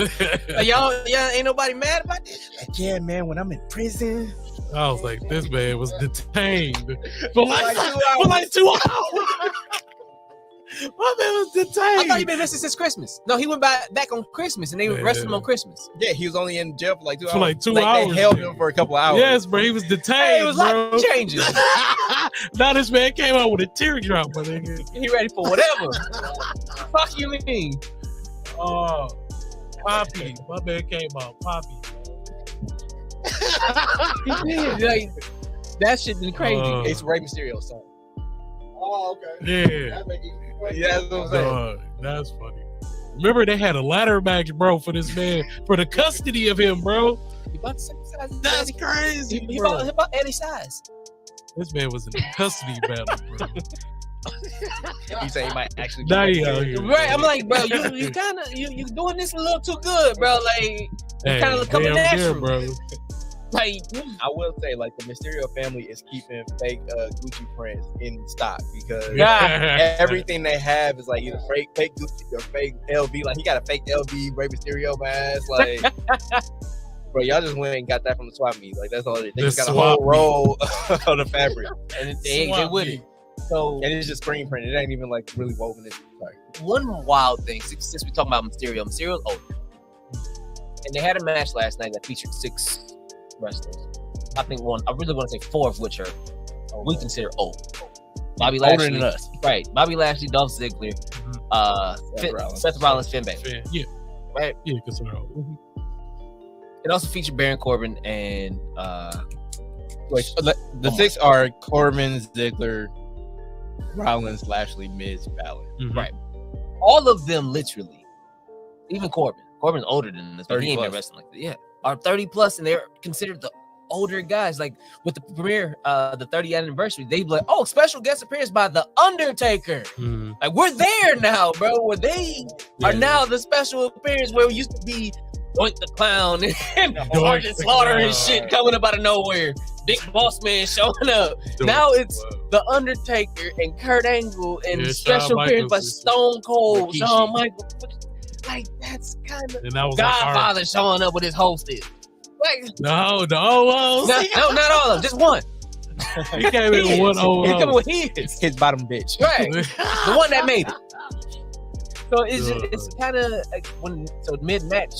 this? Like, y'all, ain't nobody mad about this? Like, yeah, man. When I'm in prison, I was like, this man was detained for like 2 hours. My man was detained. I thought he been missing since Christmas. No, he went back on Christmas, and they arrested him on Christmas. yeah, he was only in jail for like 2 hours. For like 2 They hours. held him for a couple hours. Yes, bro. He was detained, Hey, it was bro. life changing. Now this man came out with a teardrop, my nigga. He ready for whatever. Fuck you mean? Oh, Poppy. My man came out Poppy. He did. Like, that shit been crazy. It's Rey Mysterio's son. Oh, okay. Yeah. That make it Yeah, that's what I'm saying. That's funny. Remember they had a ladder match, bro, for this man, for the custody of him, bro. He about the same size as That's Eddie. crazy, He bro. about Eddie's size. This man was in a custody battle, bro. He said he might actually. Now he out here. Right, I'm like, bro, you kind of you doing this a little too good, bro. Like, Hey, kinda coming damn natural. good, bro. like, I will say, like, the Mysterio family is keeping fake Gucci prints in stock because everything they have is like either fake Gucci or fake LV. Like, he got a fake LV Rey Mysterio mask. Like, bro, y'all just went and got that from the swap meet. Like, that's all it is. They just got a whole roll of the fabric, and they with it. So, and it's just screen printed. It ain't even like really woven in. Sorry. one wild thing, since we talking about Mysterio's older, and they had a match last night that featured 6 wrestlers. I think I really want to say 4 of which are we consider old. Bobby Lashley, Older than us. right? Bobby Lashley, Dolph Ziggler, Seth Rollins, Finn Balor. Yeah. Right. Yeah, because they're old. It also featured Baron Corbin and The 6 are Corbin, Ziggler, Rollins, Lashley, Miz, Balor. Right. All of them, literally, even Corbin's older than this, but he ain't been wrestling like that. Yeah, are 30 plus, and they're considered the older guys. Like with the premiere, the 30th anniversary, they be like, "Oh, special guest appearance by the Undertaker." Like we're there now, bro. Where they are now the special appearance where we used to be Doink the Clown and Sergeant Slaughter and shit coming up out of nowhere. Big Boss Man showing up. Now it's The Undertaker and Kurt Angle and special appearance by Stone Cold, Shawn Michaels. Like, that's kind of Godfather showing up with his hostess. Like, no, not all of them, just one. He came in with one. He came with his bottom bitch, right? The one that made it. So it's kind of like mid match,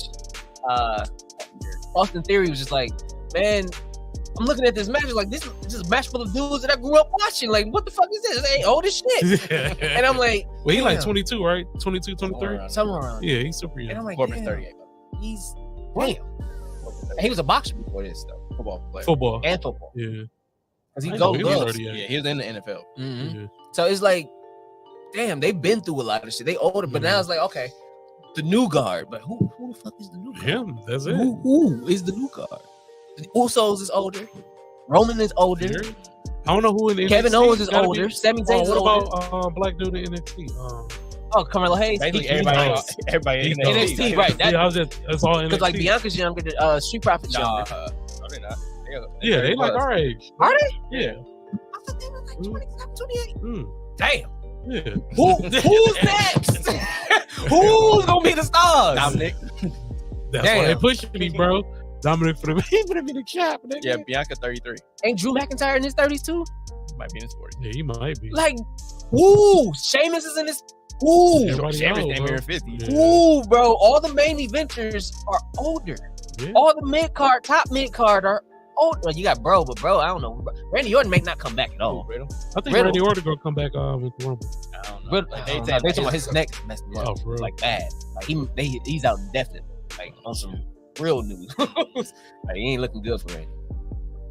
Austin Theory was just like, man, I'm looking at this match like this is a match full of dudes that I grew up watching. Like, what the fuck is this? They old as shit. And I'm like, well, he like 22, right? 22, 23? Somewhere around. Yeah, he's super young. And I'm like, Corbin's 38. He's damn. And he was a boxer before this though. Football player. Football. And football. Yeah. Because he goes gloves. Yeah, he was in the NFL. Mm-hmm. Yeah. So it's like, damn, they've been through a lot of shit. They older, but now it's like, okay, the new guard. But who the fuck is the new guard? Him, that's it. Who is the new guard? The Usos is older. Roman is older. Yeah. I don't know who in the Kevin NXT Owens is older. Sami Zayn is older. What about black dude in NXT? Carmelo Hayes. Everybody in NXT, right? That's all NXT. Because like Bianca's younger, Street Profits younger. No, they're not. Yeah, they like our age. Are they? Yeah. I thought they were like 27, 28. Damn. Yeah. Who's next? Who's gonna be the stars? Dominic. That's why they pushing me, bro. Dominic for the champ. Yeah, Bianca 33. Ain't Drew McIntyre in his 30s too? Might be in his 40s. Yeah, he might be. Like, Sheamus is in his. Sheamus damn near 50. Yeah. Bro, all the main eventers are older. Yeah. All the top mid card are older. Well, you got Bro, but Bro, I don't know. Randy Orton may not come back at all. I think Randy Orton gonna come back with the Rumble. I don't know. They talking about his neck messed him up, like bad. Like he's out indefinitely, like on some real news. Like, he ain't looking good for Randy.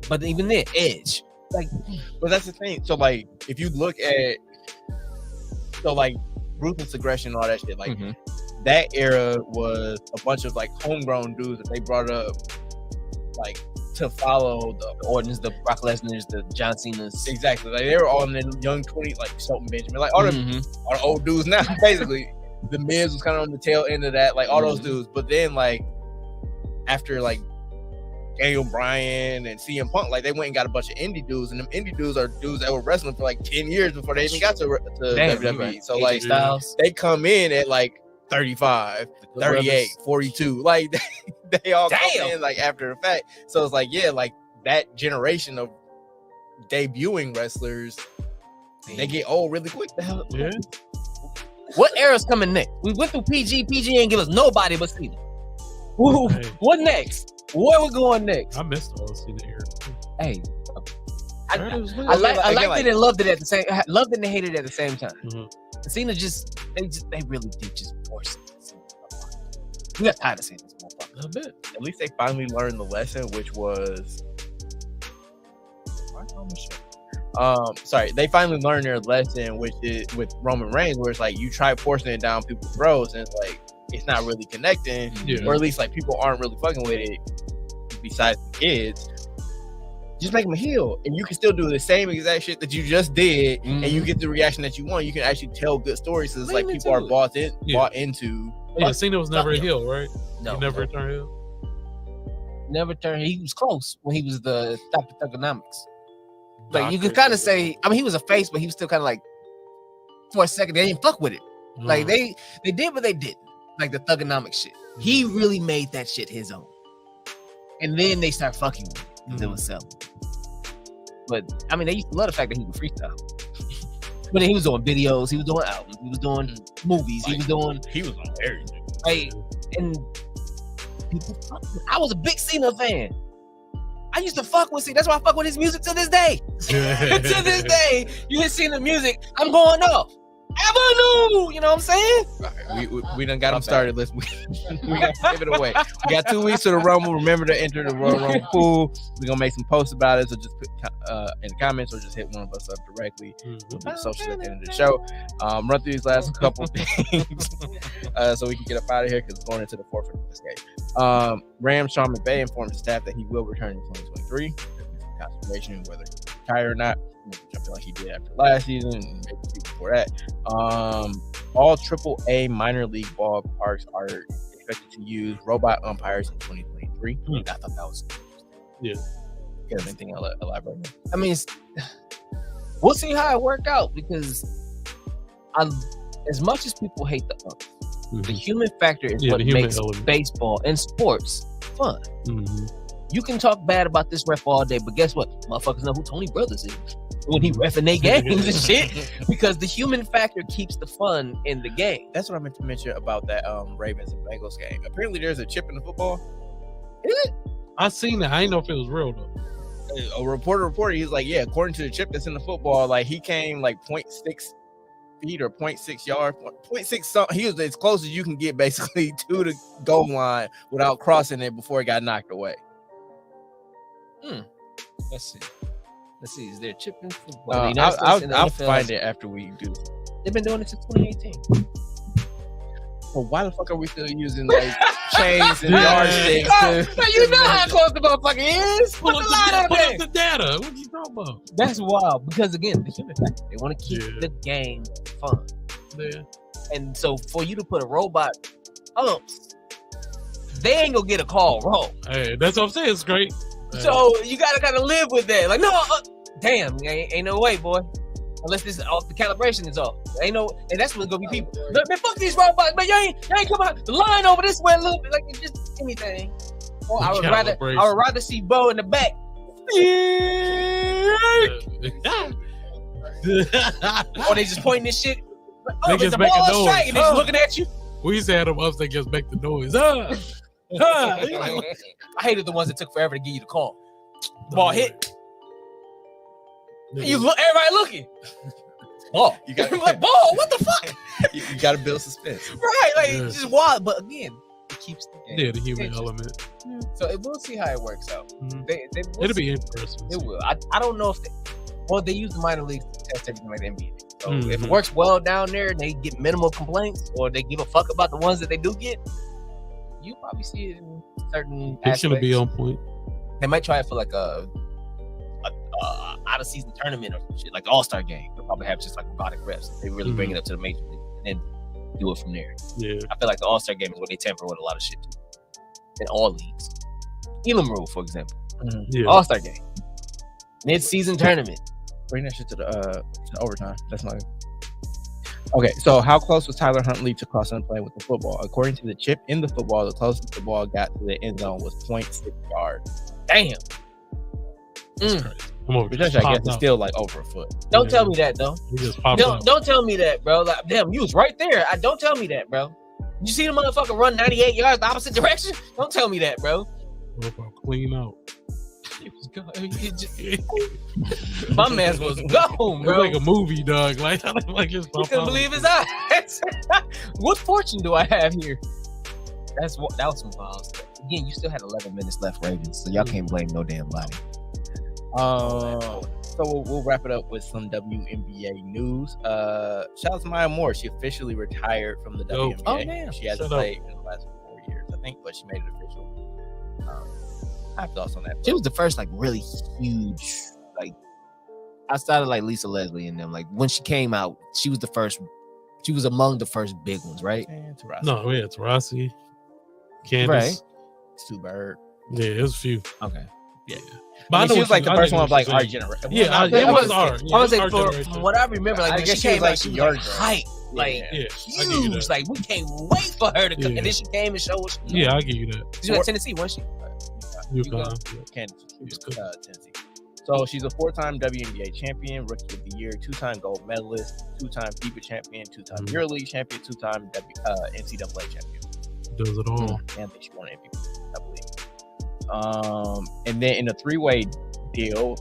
But even then, Edge. Like, but that's the thing. So like, if you look at, ruthless aggression and all that shit, like that era was a bunch of like homegrown dudes that they brought up, like to follow the Ortons, the Brock Lesnar's, the John Cena's. Exactly. Like they were all in their young 20s, like Shelton Benjamin, like all the old dudes now. Basically, the Miz was kind of on the tail end of that, like all those dudes. But then like after like Daniel Bryan and CM Punk, like they went and got a bunch of indie dudes, and them indie dudes are dudes that were wrestling for like 10 years before they even got to WWE. Right. So like they come in at like 35, 38, 42, like they all come in like after the fact. So it's like, yeah, like that generation of debuting wrestlers, they get old really quick. Yeah. What era's coming next? We went through PG ain't give us nobody but Cena. Ooh, what next? Where we going next? I missed all Cena era. Hey, I liked it and loved it at the same. Loved it and hated it at the same time. Cena they really did just force it. We got tired of seeing this motherfucker. A bit. At least they finally learned the lesson, which was. They finally learned their lesson, which is with Roman Reigns, where it's like you try forcing it down people's throats, and it's like it's not really connecting, or at least like people aren't really fucking with it. Besides the kids, just make them heel, and you can still do the same exact shit that you just did, and you get the reaction that you want. You can actually tell good stories, so it's like people are bought into. Yeah, Cena was never a heel, right? No, he never turned heel. Never turned. He was close when he was the top of Thugonomics. Like you could kind of say, I mean, he was a face, but he was still kind of like for a second they didn't fuck with it. Like they did, but they didn't. Like the Thugonomics shit. He really made that shit his own. And then they start fucking with it because it was selling. But I mean, they used to love the fact that he would freestyle. But then he was doing videos, he was doing albums, he was doing movies, he was on everything. Like, and people, I was a big Cena fan. I used to fuck with Cena. That's why I fuck with his music to this day. To this day, you hear Cena music, I'm going up. Avenue, you know what I'm saying? We done got them started. We got to give it away. We got 2 weeks to the Rumble. Remember to enter the Royal Rumble pool. We're gonna make some posts about it, so just put in the comments or just hit one of us up directly. We'll do the social at the end of the show. Run through these last couple things so we can get up out of here because it's going into the forfeit of this game. Rams Sean McVay informed his staff that he will return in 2023. Consideration whether he retire or not. I feel like he did after last season and maybe before that. All AAA minor league ballparks are expected to use robot umpires in 2023. I thought that was You have anything to elaborate? I mean, we'll see how it work out because as much as people hate the umps, the human factor is what makes baseball and sports fun. You can talk bad about this ref all day, but guess what? Motherfuckers know who Tony Brothers is when he reffing their games and shit, because the human factor keeps the fun in the game. That's what I meant to mention about that Ravens and Bengals game. Apparently, there's a chip in the football. Is it? I seen that. I didn't know if it was real though. A reporter, he's like, yeah, according to the chip that's in the football, like he came like 0.6 feet or 0.6 yards, 0.6 something. He was as close as you can get basically to the goal line without crossing it before it got knocked away. Let's see. Is there a chip in football? I'll find it after we do. They've been doing it since 2018. Well, why the fuck are we still using like chains and yardsticks? You know how close the motherfucker is. Put up the data. What you talking about? That's wild because again, the human factor. They want to keep the game fun. Yeah. And so for you to put a robot umps, they ain't gonna get a call wrong. Hey, that's what I'm saying. It's great. So you gotta kind of live with that. Like, no, damn, ain't no way, boy. Unless this off, the calibration is off. Ain't no, and that's what's gonna be people. Man, fuck these robots, man. You ain't come out the line over this way a little bit, like it's just anything. Or I would rather see Bo in the back. Or they just pointing this shit. They Is just the make a ball noise. straight? And they just looking at you. We used to have them ups that just make the noise. I hated the ones that took forever to give you the call. The ball hit. You look, everybody looking. Ball. You got like, ball. What the fuck? You got to build suspense, right? Like it's just wild. But again, it keeps the game. Yeah, the human element. So we'll see how it works out. It'll be interesting. It will. I don't know if they use the minor leagues to test everything like the NBA. So if it works well down there and they get minimal complaints, or they give a fuck about the ones that they do get, you probably see it in certain aspects. It shouldn't be on point. They might try it for like a out of season tournament or some shit, like the All-Star game. They'll probably have just like robotic refs. They really bring it up to the major league and then do it from there. Yeah, I feel like the All-Star game is where they tamper with a lot of shit too. In all leagues. Elam rule, for example. All-Star game. Mid-season tournament. Bring that shit to the overtime. That's not good. Okay, so how close was Tyler Huntley to crossing and playing with the football? According to the chip in the football, the closest the ball got to the end zone was 0.6 yards. Damn. That's crazy. Which I guess is still like over a foot. Don't tell me that though. Don't tell me that, bro. Like, damn, you was right there. Don't tell me that, bro. You see the motherfucker run 98 yards the opposite direction? Don't tell me that, bro. Clean out. My man was gone, bro. It's like a movie, dog. Like just he couldn't believe his eyes. What fortune do I have here? That was some wild stuff. Again, you still had 11 minutes left, Ravens, so y'all can't blame no damn body. So we'll wrap it up with some WNBA news. Shout out to Maya Moore. She officially retired from the WNBA. Oh man, she hasn't played in the last 4 years, I think, but she made it official. I have thoughts on that. She was the first like really huge, like outside of like Lisa Leslie and them. Like when she came out, she was the first. She was among the first big ones, right? No, yeah, it's Rossi, Candace, right. Sue Bird. Yeah, it was a few. Okay. Yeah. But I mean, she was like the first one of like our generation. Yeah, it was our. I was like, from what I remember, like I when guess she came like out, she was like hype, like huge. Like we can't wait for her to come. And then she came and showed us. Yeah, I'll give you that. She was at Tennessee, wasn't she? Kansas, Tennessee. So she's a 4-time WNBA champion, Rookie of the Year, 2-time gold medalist, 2-time FIBA champion, 2-time EuroLeague champion, 2-time NCAA champion. Does it all. And I think she won MVP, I believe. And then in a 3-way deal,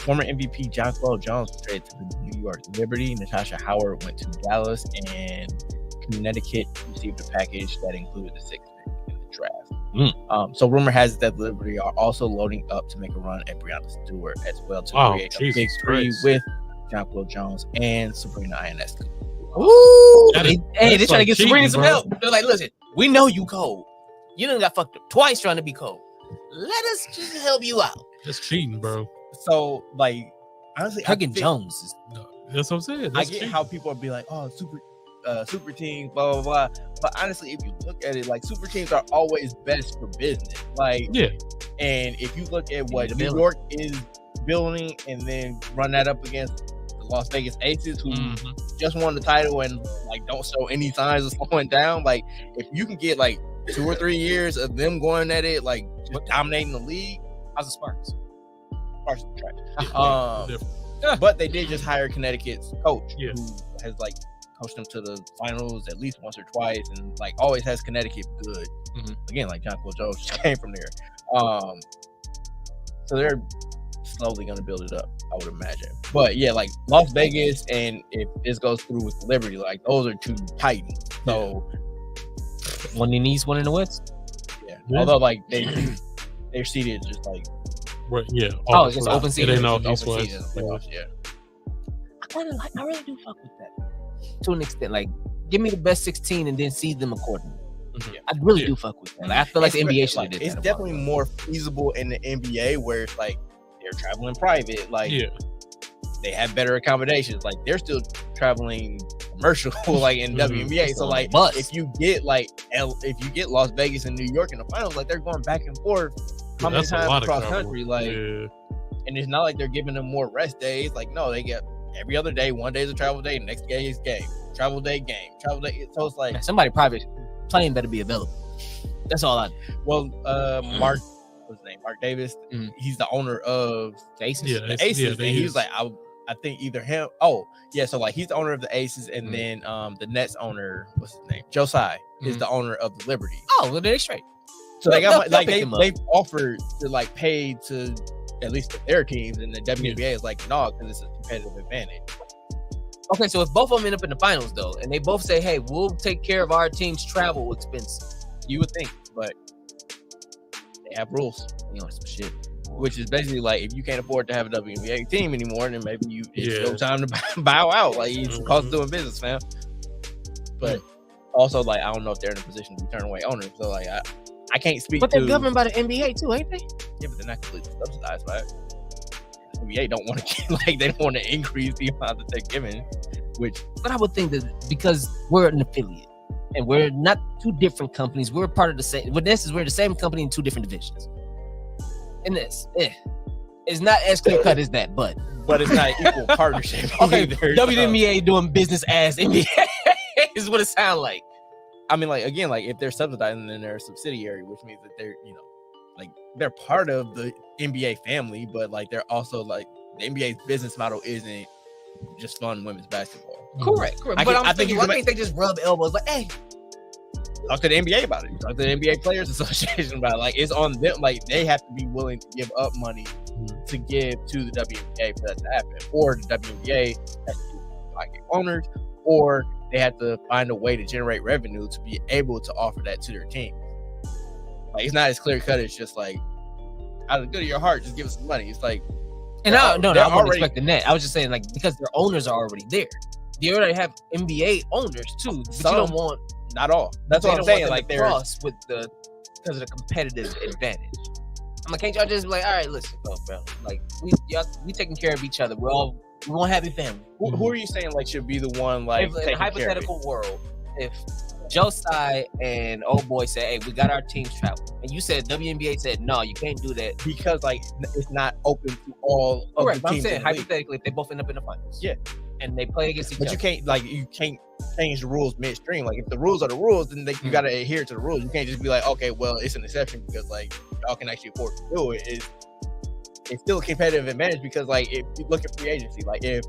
former MVP John Claude Jones was traded to the New York Liberty. Natasha Howard went to Dallas, and Connecticut received a package that included the 6th pick in the draft. So rumor has it that the Liberty are also loading up to make a run at Breonna Stewart as well to create a big three with John Claude Jones and Sabrina Ionescu. Ooh, they're trying to get cheating, Sabrina some bro. help. They're like, listen, we know you cold. You done got fucked up twice trying to be cold. Let us just help you out. That's cheating, bro. So, like, honestly, Hugging Jones is That's what I'm saying. I get how people are be like, oh, super teams, blah, blah, blah. But honestly, if you look at it, like, super teams are always best for business. Like, yeah. And if you look at what need to New build. York is building and then run that up against the Las Vegas Aces, who just won the title and like don't show any signs of slowing down, like if you can get like 2 or 3 years of them going at it, like just dominating the league, How's the Sparks? Sparks are trash. But they did just hire Connecticut's coach, Yeah. who has like coached them to the finals at least once or twice, and like always has Connecticut good. Again, like John Cole Jones just came from there. So they're slowly going to build it up, I would imagine. But yeah, like Las Vegas, and if this goes through with Liberty, like those are two titans. So One in the East, one in the West. yeah. Although like they're seated just like Right, yeah. Oh, it's just open It season. ain't all open East West. season playoffs, yeah. I really do fuck with that to an extent. Like, give me the best 16 and then seed them accordingly. I really do fuck with that. Like, I feel like the NBA should have did that. It's definitely more feasible in the NBA where it's like they're traveling private, like they have better accommodations. Like they're still traveling commercial, like in WNBA. So like if you get Las Vegas and New York in the finals, like they're going back and forth how many times across country, like, and it's not like they're giving them more rest days. Like no, they get every other day. One day is a travel day, next day is game. Travel day, game. Travel day. So it's like somebody private plane better be available. That's all I do. Well, Mark, what's his name? Mark Davis. He's the owner of the Aces. Yeah, the Aces. And he was like, I think either him. Oh, yeah. So like he's the owner of the Aces, and then the Nets owner, what's his name? Joe Tsai is the owner of the Liberty. Oh, well, they're straight. So they got like they've offered to like pay to at least their teams, and the WNBA is like no, because it's a competitive advantage. Okay, so if both of them end up in the finals though, and they both say, "Hey, we'll take care of our team's travel expenses," you would think, but they have rules. You know, some shit. Which is basically like if you can't afford to have a WNBA team anymore, then maybe it's your time to bow out. Like it's the cost of doing business, fam. But also, like I don't know if they're in a position to turn away owners. So like I can't speak. But they're governed by the NBA too, ain't they? Yeah, but they're not completely subsidized by it. The NBA don't want to they don't want to increase the amount that they're giving. But I would think that because we're an affiliate and we're not two different companies, we're part of the same. With this is we're the same company in two different divisions. And this, it's not as clear cut as that, but it's not equal partnership. Okay, either, WNBA doing business as NBA is what it sounds like. I mean, like again, like if they're subsidizing, then they're a subsidiary, which means that they're like they're part of the NBA family, but like they're also like the NBA's business model isn't just fun women's basketball. Correct. I think they just rub elbows like, hey. Talk to the NBA about it. Talk to the NBA Players Association about it. Like it's on them. Like they have to be willing to give up money to give to the WNBA for that to happen, or the WNBA has to like owners, or they have to find a way to generate revenue to be able to offer that to their team. Like it's not as clear cut. It's just like out of the good of your heart, just give us some money. It's like, and I wasn't expecting that. I was just saying like because their owners are already there. They already have NBA owners too, but you don't want. Not all. That's what I'm saying. Like they're because of the competitive advantage. I'm like, can't y'all just be like, all right, listen, bro. Like we taking care of each other. We won't have your family. Who are you saying like should be the one like in a hypothetical world? If Joe Tsai and old boy said, hey, we got our teams travel, and you said WNBA said no, you can't do that because like it's not open to all of the teams. I'm saying hypothetically, if they both end up in the finals, and they play against each other, but you can't change the rules midstream. Like if the rules are the rules, then you got to adhere to the rules. You can't just be like, okay, well, it's an exception because like y'all can actually afford to do it. It's still a competitive advantage because like if you look at free agency, like if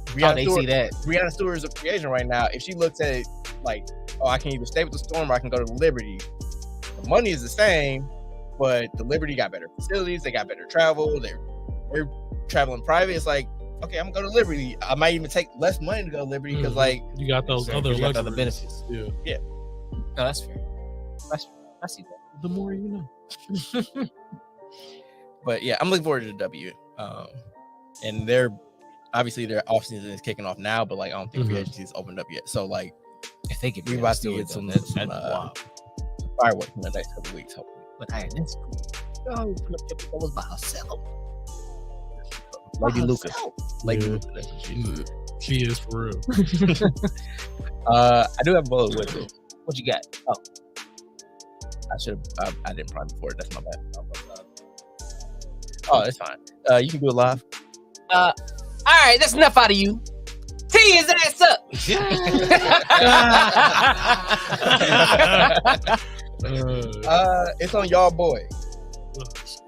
Breanna Stewart is a free agent right now, if she looks at it like, oh, I can either stay with the Storm or I can go to the Liberty. The money is the same, but the Liberty got better facilities, they got better travel, they're traveling private. It's like, okay, I'm gonna go to Liberty. I might even take less money to go to Liberty because like you got those other benefits. Yeah. No, that's fair. I see that. The more you know. But yeah, I'm looking forward to the W. And they're obviously their offseason is kicking off now, but like I don't think free agency is opened up yet. So like if they get, we about to get some fireworks in the next couple of weeks, hopefully. But hey, that's cool. Oh, that was by herself. Lady Luca. Lady Luca. She is for real. I do have a bullet with it. What you got? Oh, I didn't prime before. That's my bad. Oh, it's fine. You can do it live. All right, that's enough out of you. Tee his ass up. It's on y'all boy,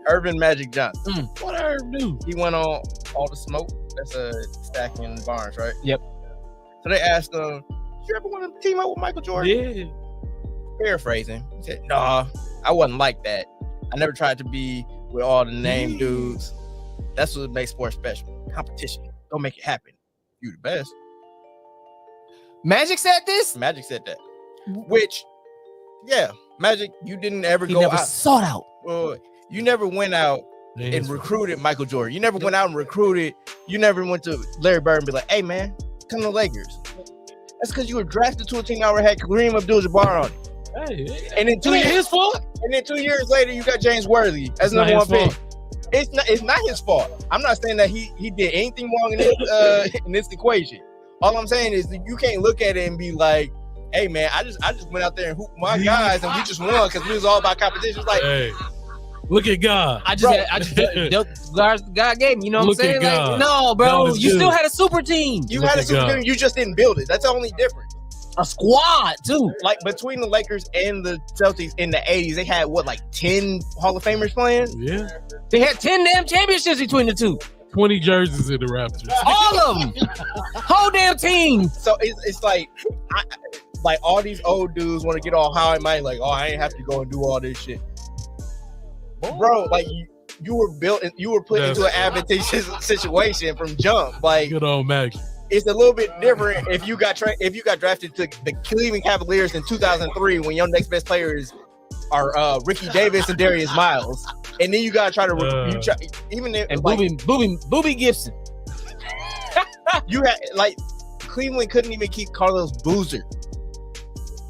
Irvin Magic Johnson. What I do? He went on All the Smoke. That's Stacking in Barnes, right? Yep. So they asked him, "You ever want to team up with Michael Jordan?" Yeah. Paraphrasing, he said, "Nah, I wasn't like that. I never tried to be with all the name dudes. That's what makes sports special. Competition. Don't make it happen. You the best." Magic said this? Magic said that. Which, yeah, Magic, you didn't ever He go never out. sought out. Well, you never went out and recruited Michael Jordan. You never went out and recruited. You never went to Larry Bird and be like, "Hey, man, come to the Lakers." That's because you were drafted to a team that already had Kareem Abdul-Jabbar on it. Hey, And then 2 years, his fault. and then 2 years later, you got James Worthy as It's not number one his pick. fault. It's not his fault. I'm not saying that he did anything wrong in this equation. All I'm saying is that you can't look at it and be like, "Hey, man, I just went out there and hooped my guys and we just won because we was all about competition." It's like, Hey, look at God. I just God gave me, you know what I'm Look at saying? Like, God. no, bro, God is you good. still had a super team. you Look had a at super God. team, you just didn't build it. That's the only difference. A squad, too. Like between the Lakers and the Celtics in the 80s, they had like 10 Hall of Famers playing. Yeah. They had 10 damn championships between the two. 20 jerseys in the Raptors. All of them. Whole damn team. So it's like, like all these old dudes want to get all high and mighty, like, "Oh, I ain't have to go and do all this shit." Bro, like you were built, you were put into an advantageous situation from jump. Like, Good old Magic. it's a little bit different if you got drafted to the Cleveland Cavaliers in 2003 when your next best players are Ricky Davis and Darius Miles, and then you gotta try to even if And like, Booby Gibson. you had like Cleveland couldn't even keep Carlos Boozer.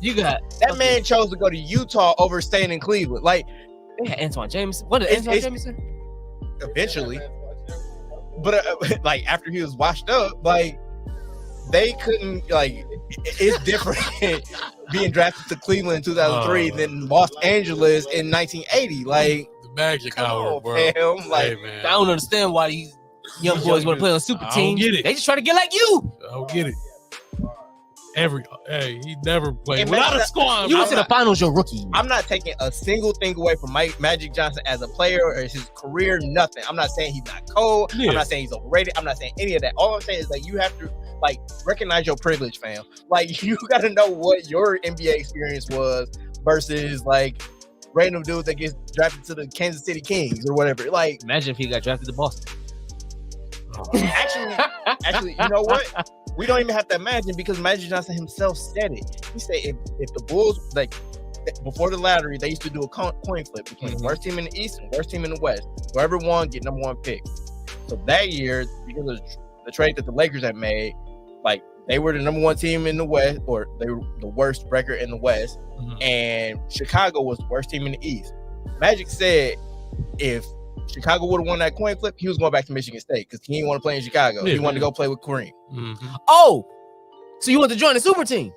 You got That man chose to go to Utah over staying in Cleveland. Like, they had Antoine Jameson. What did Antoine Jameson? eventually, but like after he was washed up, like they couldn't, like, it's different being drafted to Cleveland in 2003 than Los Angeles in 1980. Like, The Magic Hour, oh, bro. fam, like, Hey, I man. don't understand why these young boys want to play on super I team. don't get it. They just try to get like you. I don't get it. He never played And without man, a squad. You went to the finals your rookie. I'm not taking a single thing away from Magic Johnson as a player or his career, nothing. I'm not saying he's not cold. Yeah. I'm not saying he's overrated. I'm not saying any of that. All I'm saying is that you have to, like, recognize your privilege, fam. Like, you got to know what your NBA experience was versus, like, random dudes that gets drafted to the Kansas City Kings or whatever. Like, Imagine if he got drafted to Boston. actually, you know what? We don't even have to imagine because Magic Johnson himself said it. He said if the Bulls, like, before the lottery, they used to do a coin flip between the worst team in the East and the worst team in the West. Whoever won, get number one pick. So that year, because of the trade that the Lakers had made, like, they were the number one team in the West, or they were the worst record in the West, and Chicago was the worst team in the East. Magic said if Chicago would have won that coin flip, he was going back to Michigan State because he didn't want to play in Chicago. He wanted to go play with Kareem. Oh, so you want to join the super team?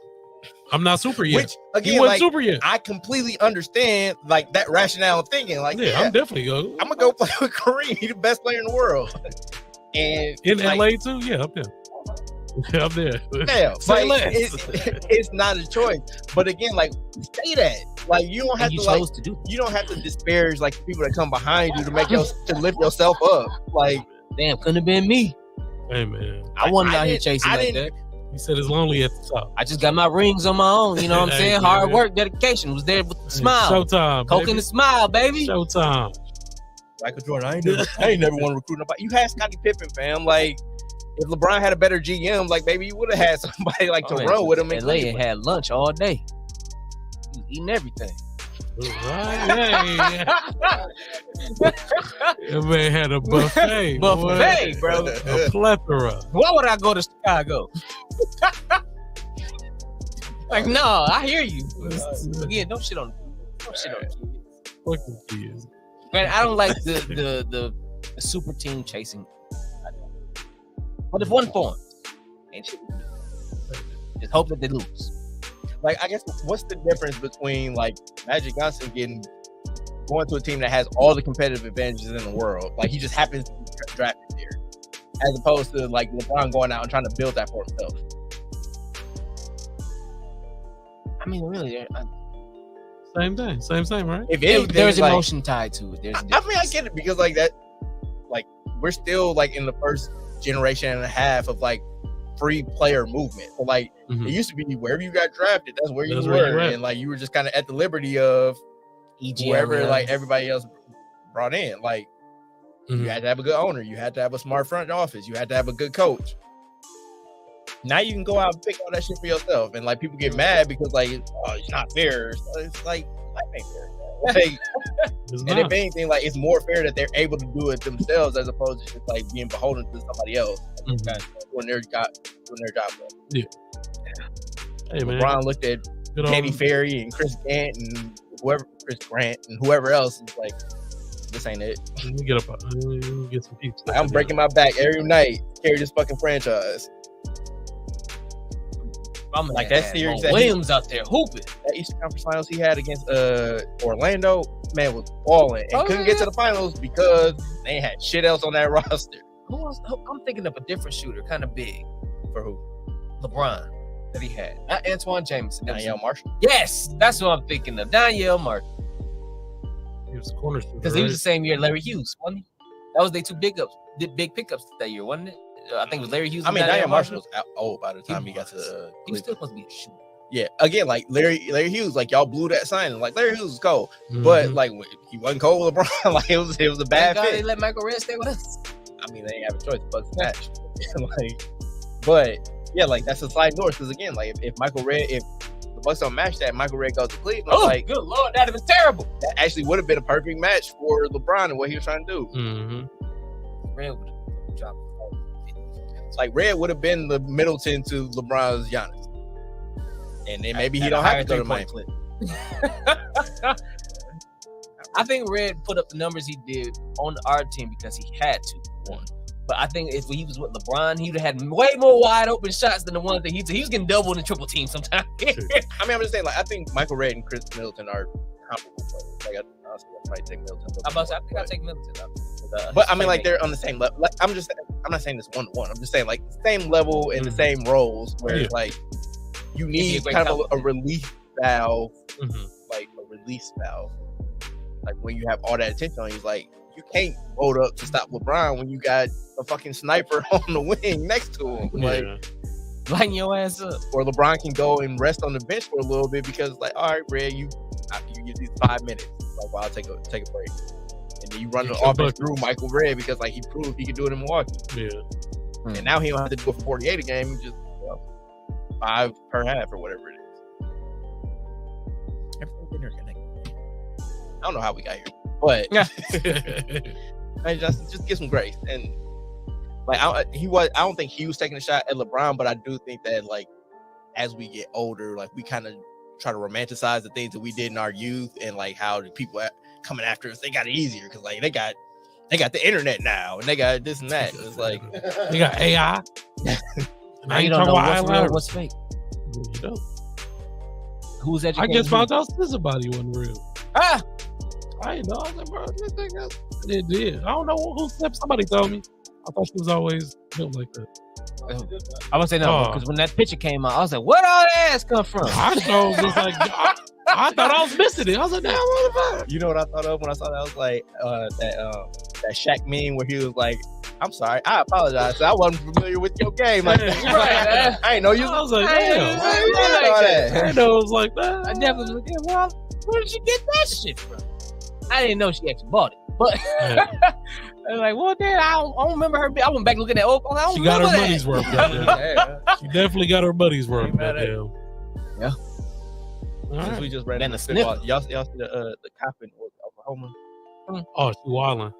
I'm not super yet. Which, again, he wasn't like, super yet. I completely understand, like, that rationale of thinking. Like, Yeah, I'm definitely going. I'm gonna go play with Kareem. He's the best player in the world. And In like, LA too? Yeah, I'm there. Yeah, I'm there. yeah, Say like, less. it's not a choice. But again, like, say that. Like, you don't have And you to chose like to do. you don't have to disparage like the people that come behind you to make to lift yourself up. Like, Damn, couldn't have been me. Hey, man. I wasn't out here didn't- chasing I like didn't- that. He said it's lonely at the top. I just got my rings on my own. You know what I'm Hey, saying? man. Hard work, dedication was there with the smile. Showtime. Coke baby. and the smile, baby. Showtime. Michael Jordan, I ain't never want to recruit nobody. You had Scottie Pippen, fam. Like, if LeBron had a better GM, like, maybe you would have had somebody like to run with him. In LA and Cleveland. had lunch all day. He was eating everything. Right, that man had a buffet. Buffet, boy. bro. A plethora. Why would I go to Chicago? Like, no, I hear you. Again, don't shit on kids. Fucking kids. Man, I don't like the super team chasing. But if one form, ain't shit. Just hope that they lose. Like, I guess what's the difference between like Magic Johnson getting going to a team that has all the competitive advantages in the world. Like, he just happens to be drafted there, as opposed to like LeBron going out and trying to build that for himself. I mean, really, Same thing, right? If anything, there's like, emotion tied to it. There's I mean, I get it because like that, like we're still like in the first generation and a half of like free player movement. So like it used to be wherever you got drafted, that's where you were, and like you were just kind of at the liberty of whoever like everybody else brought in. Like you had to have a good owner, you had to have a smart front office, you had to have a good coach. Now you can go out and pick all that shit for yourself, and like people get mad because like, oh, it's not fair. So it's like life ain't fair. Like, and if anything, like it's more fair that they're able to do it themselves as opposed to just like being beholden to somebody else doing their job. Yeah. Hey man, LeBron looked at Katy Perry and Chris Grant and whoever else is like, this ain't it. Let me get up. Let me get some peeps. Like, I'm breaking my back every night to carry this fucking franchise. I'm like that series that Williams out there hooping. That Eastern Conference Finals he had against Orlando, man, was balling and couldn't get to the finals because they ain't had shit else on that roster. Who else? I'm thinking of a different shooter, kind of big. For who? LeBron that he had. Not Antoine Jameson. Danielle Marshall. Yes, that's what I'm thinking of. Danielle Marshall. He was corner shooter, because he was the same year Larry Hughes, wasn't he? That was their two big pickups that year, wasn't it? I think it was Larry Hughes. I mean, Danielle Marshall was old by the time he got to. He was still supposed to be a shooter. Yeah, again, like Larry Hughes, like y'all blew that signing. Like Larry Hughes was cold, but like he wasn't cold with LeBron. Like it was a bad fit. They let Michael Redd stay with us. I mean, they ain't have a choice but to match. Like, but yeah, like that's a slide north. Because again, like if the Bucks don't match that, Michael Redd goes to Cleveland. Like, good lord, that'd have been terrible. That actually would have been a perfect match for LeBron and what he was trying to do. Redd would have dropped. Like Redd would have been the Middleton to LeBron's Giannis, and then maybe he don't have to go to Miami. I think Redd put up the numbers he did on our team because he had to. One, but I think if he was with LeBron, he would have had way more wide open shots than the ones that he was getting double and triple team sometimes. I mean, I'm just saying, like I think Michael Redd and Chris Middleton are comparable players. Like honestly, I might take Middleton. I think I'll take Middleton. But I mean, like they're on the same level. Like I'm not saying this 1-to-1. I'm just saying like same level and the same roles where like you need kind of a relief valve, like a release valve. Like when you have all that attention on you, like you can't load up to stop LeBron when you got a fucking sniper on the wing next to him. Like lighten your ass up. Or LeBron can go and rest on the bench for a little bit because like, all right, Red, you get these 5 minutes. Like, well, I'll take a break. And then you run the offense through Michael Redd because like he proved he could do it in Milwaukee. Yeah. And now he don't have to do it for 48 a game. He just 5 per half or whatever it is. Everything's interconnected. I don't know how we got here, but I just get some grace. And like I don't think he was taking a shot at LeBron, but I do think that like as we get older, like we kind of try to romanticize the things that we did in our youth and like how the people coming after us, they got it easier because like they got the internet now and they got this and that. It's like they got AI. Now you don't know what's real, what's fake. You know. Who's educated? I just found out somebody wasn't real. I didn't know. I was like, bro, this thing it did. I don't know who somebody told me. I thought she was always built like that. I would say no, because when that picture came out, I was like, where'd all that ass come from? I was like, I thought I was missing it. I was like, damn, what the fuck? You know what I thought of when I saw that? I was like, that Shaq meme where he was like, I'm sorry, I apologize. I wasn't familiar with your game. Like, I ain't know you. I was like, damn. I know it was like that. I definitely was like, well, where did you get that shit from? I didn't know she actually bought it, but I was like, well, then I don't remember her. I went back looking at Oakland. She got her money's worth. She definitely got her money's worth. Goddamn. Yeah. Since we just ran in the spitball, y'all see the cop in Oklahoma? Oh, she wilding.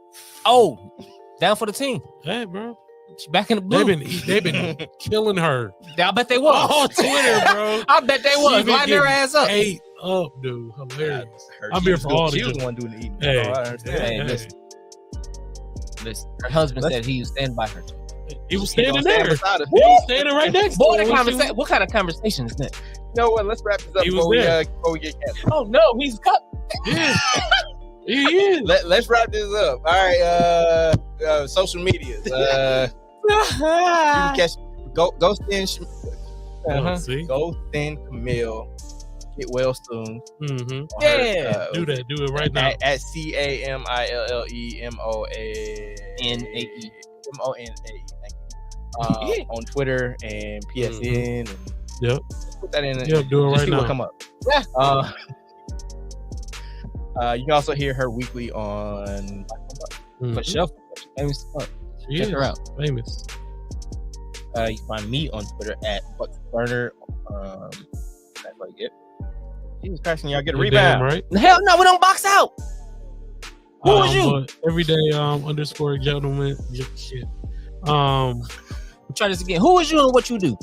Oh, down for the team. Hey, bro. She back in the blue. They've been killing her. I bet they was. On Twitter, bro. I bet they was. Lining her ass up. Ate up, dude. Hilarious. I'm here for all the. She was the one doing the eating. Hey, listen. Her husband said he was standing by her. He was standing there. He was standing right next to her. What kind of conversation is that? You know what? Let's wrap this up before we get canceled. Oh no, he's cut. Yeah. He is. Let's wrap this up. All right, social medias. You can catch Ghost and See? Ghost and Camille. Get well soon. Mm-hmm. Yeah. Do that. Do it right now. At CAMILLEMONAE. On Twitter and PSN. And Yep. put that in. Yep. Do it right see what now. come up. Yeah. You can also hear her weekly on. For sure. Famous fuck. She Check is her out. famous. You can find me on Twitter at BucksBurner. That's what you get. Jesus Christ, can y'all get a You're damn rebound? right. Hell no, we don't box out. Who was you? But everyday underscore gentleman. Shit. Try this again. Who was you and what you do?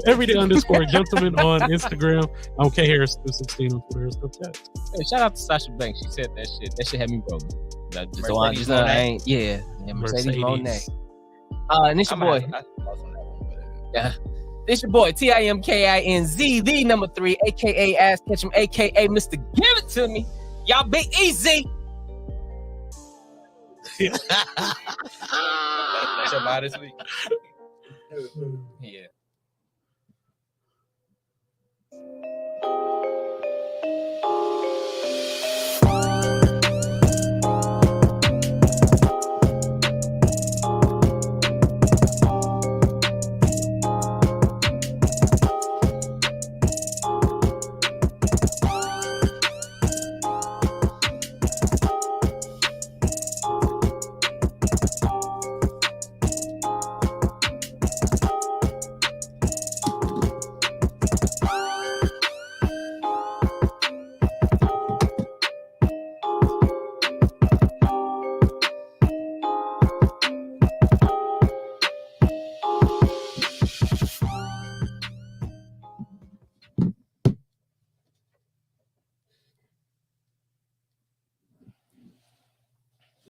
Everyday underscore gentleman on Instagram. Okay, Harris 216 on Twitter and stuff. Hey, shout out to Sasha Banks. She said that shit. That shit had me rolling. Mercedes Monet. Mercedes Monet. Mercedes. And it's your boy. It's your boy TIMKINZ, the number 3, aka Ass Ketchum, aka Mr. Give It To Me. Y'all be easy. That's your body this week. Yeah.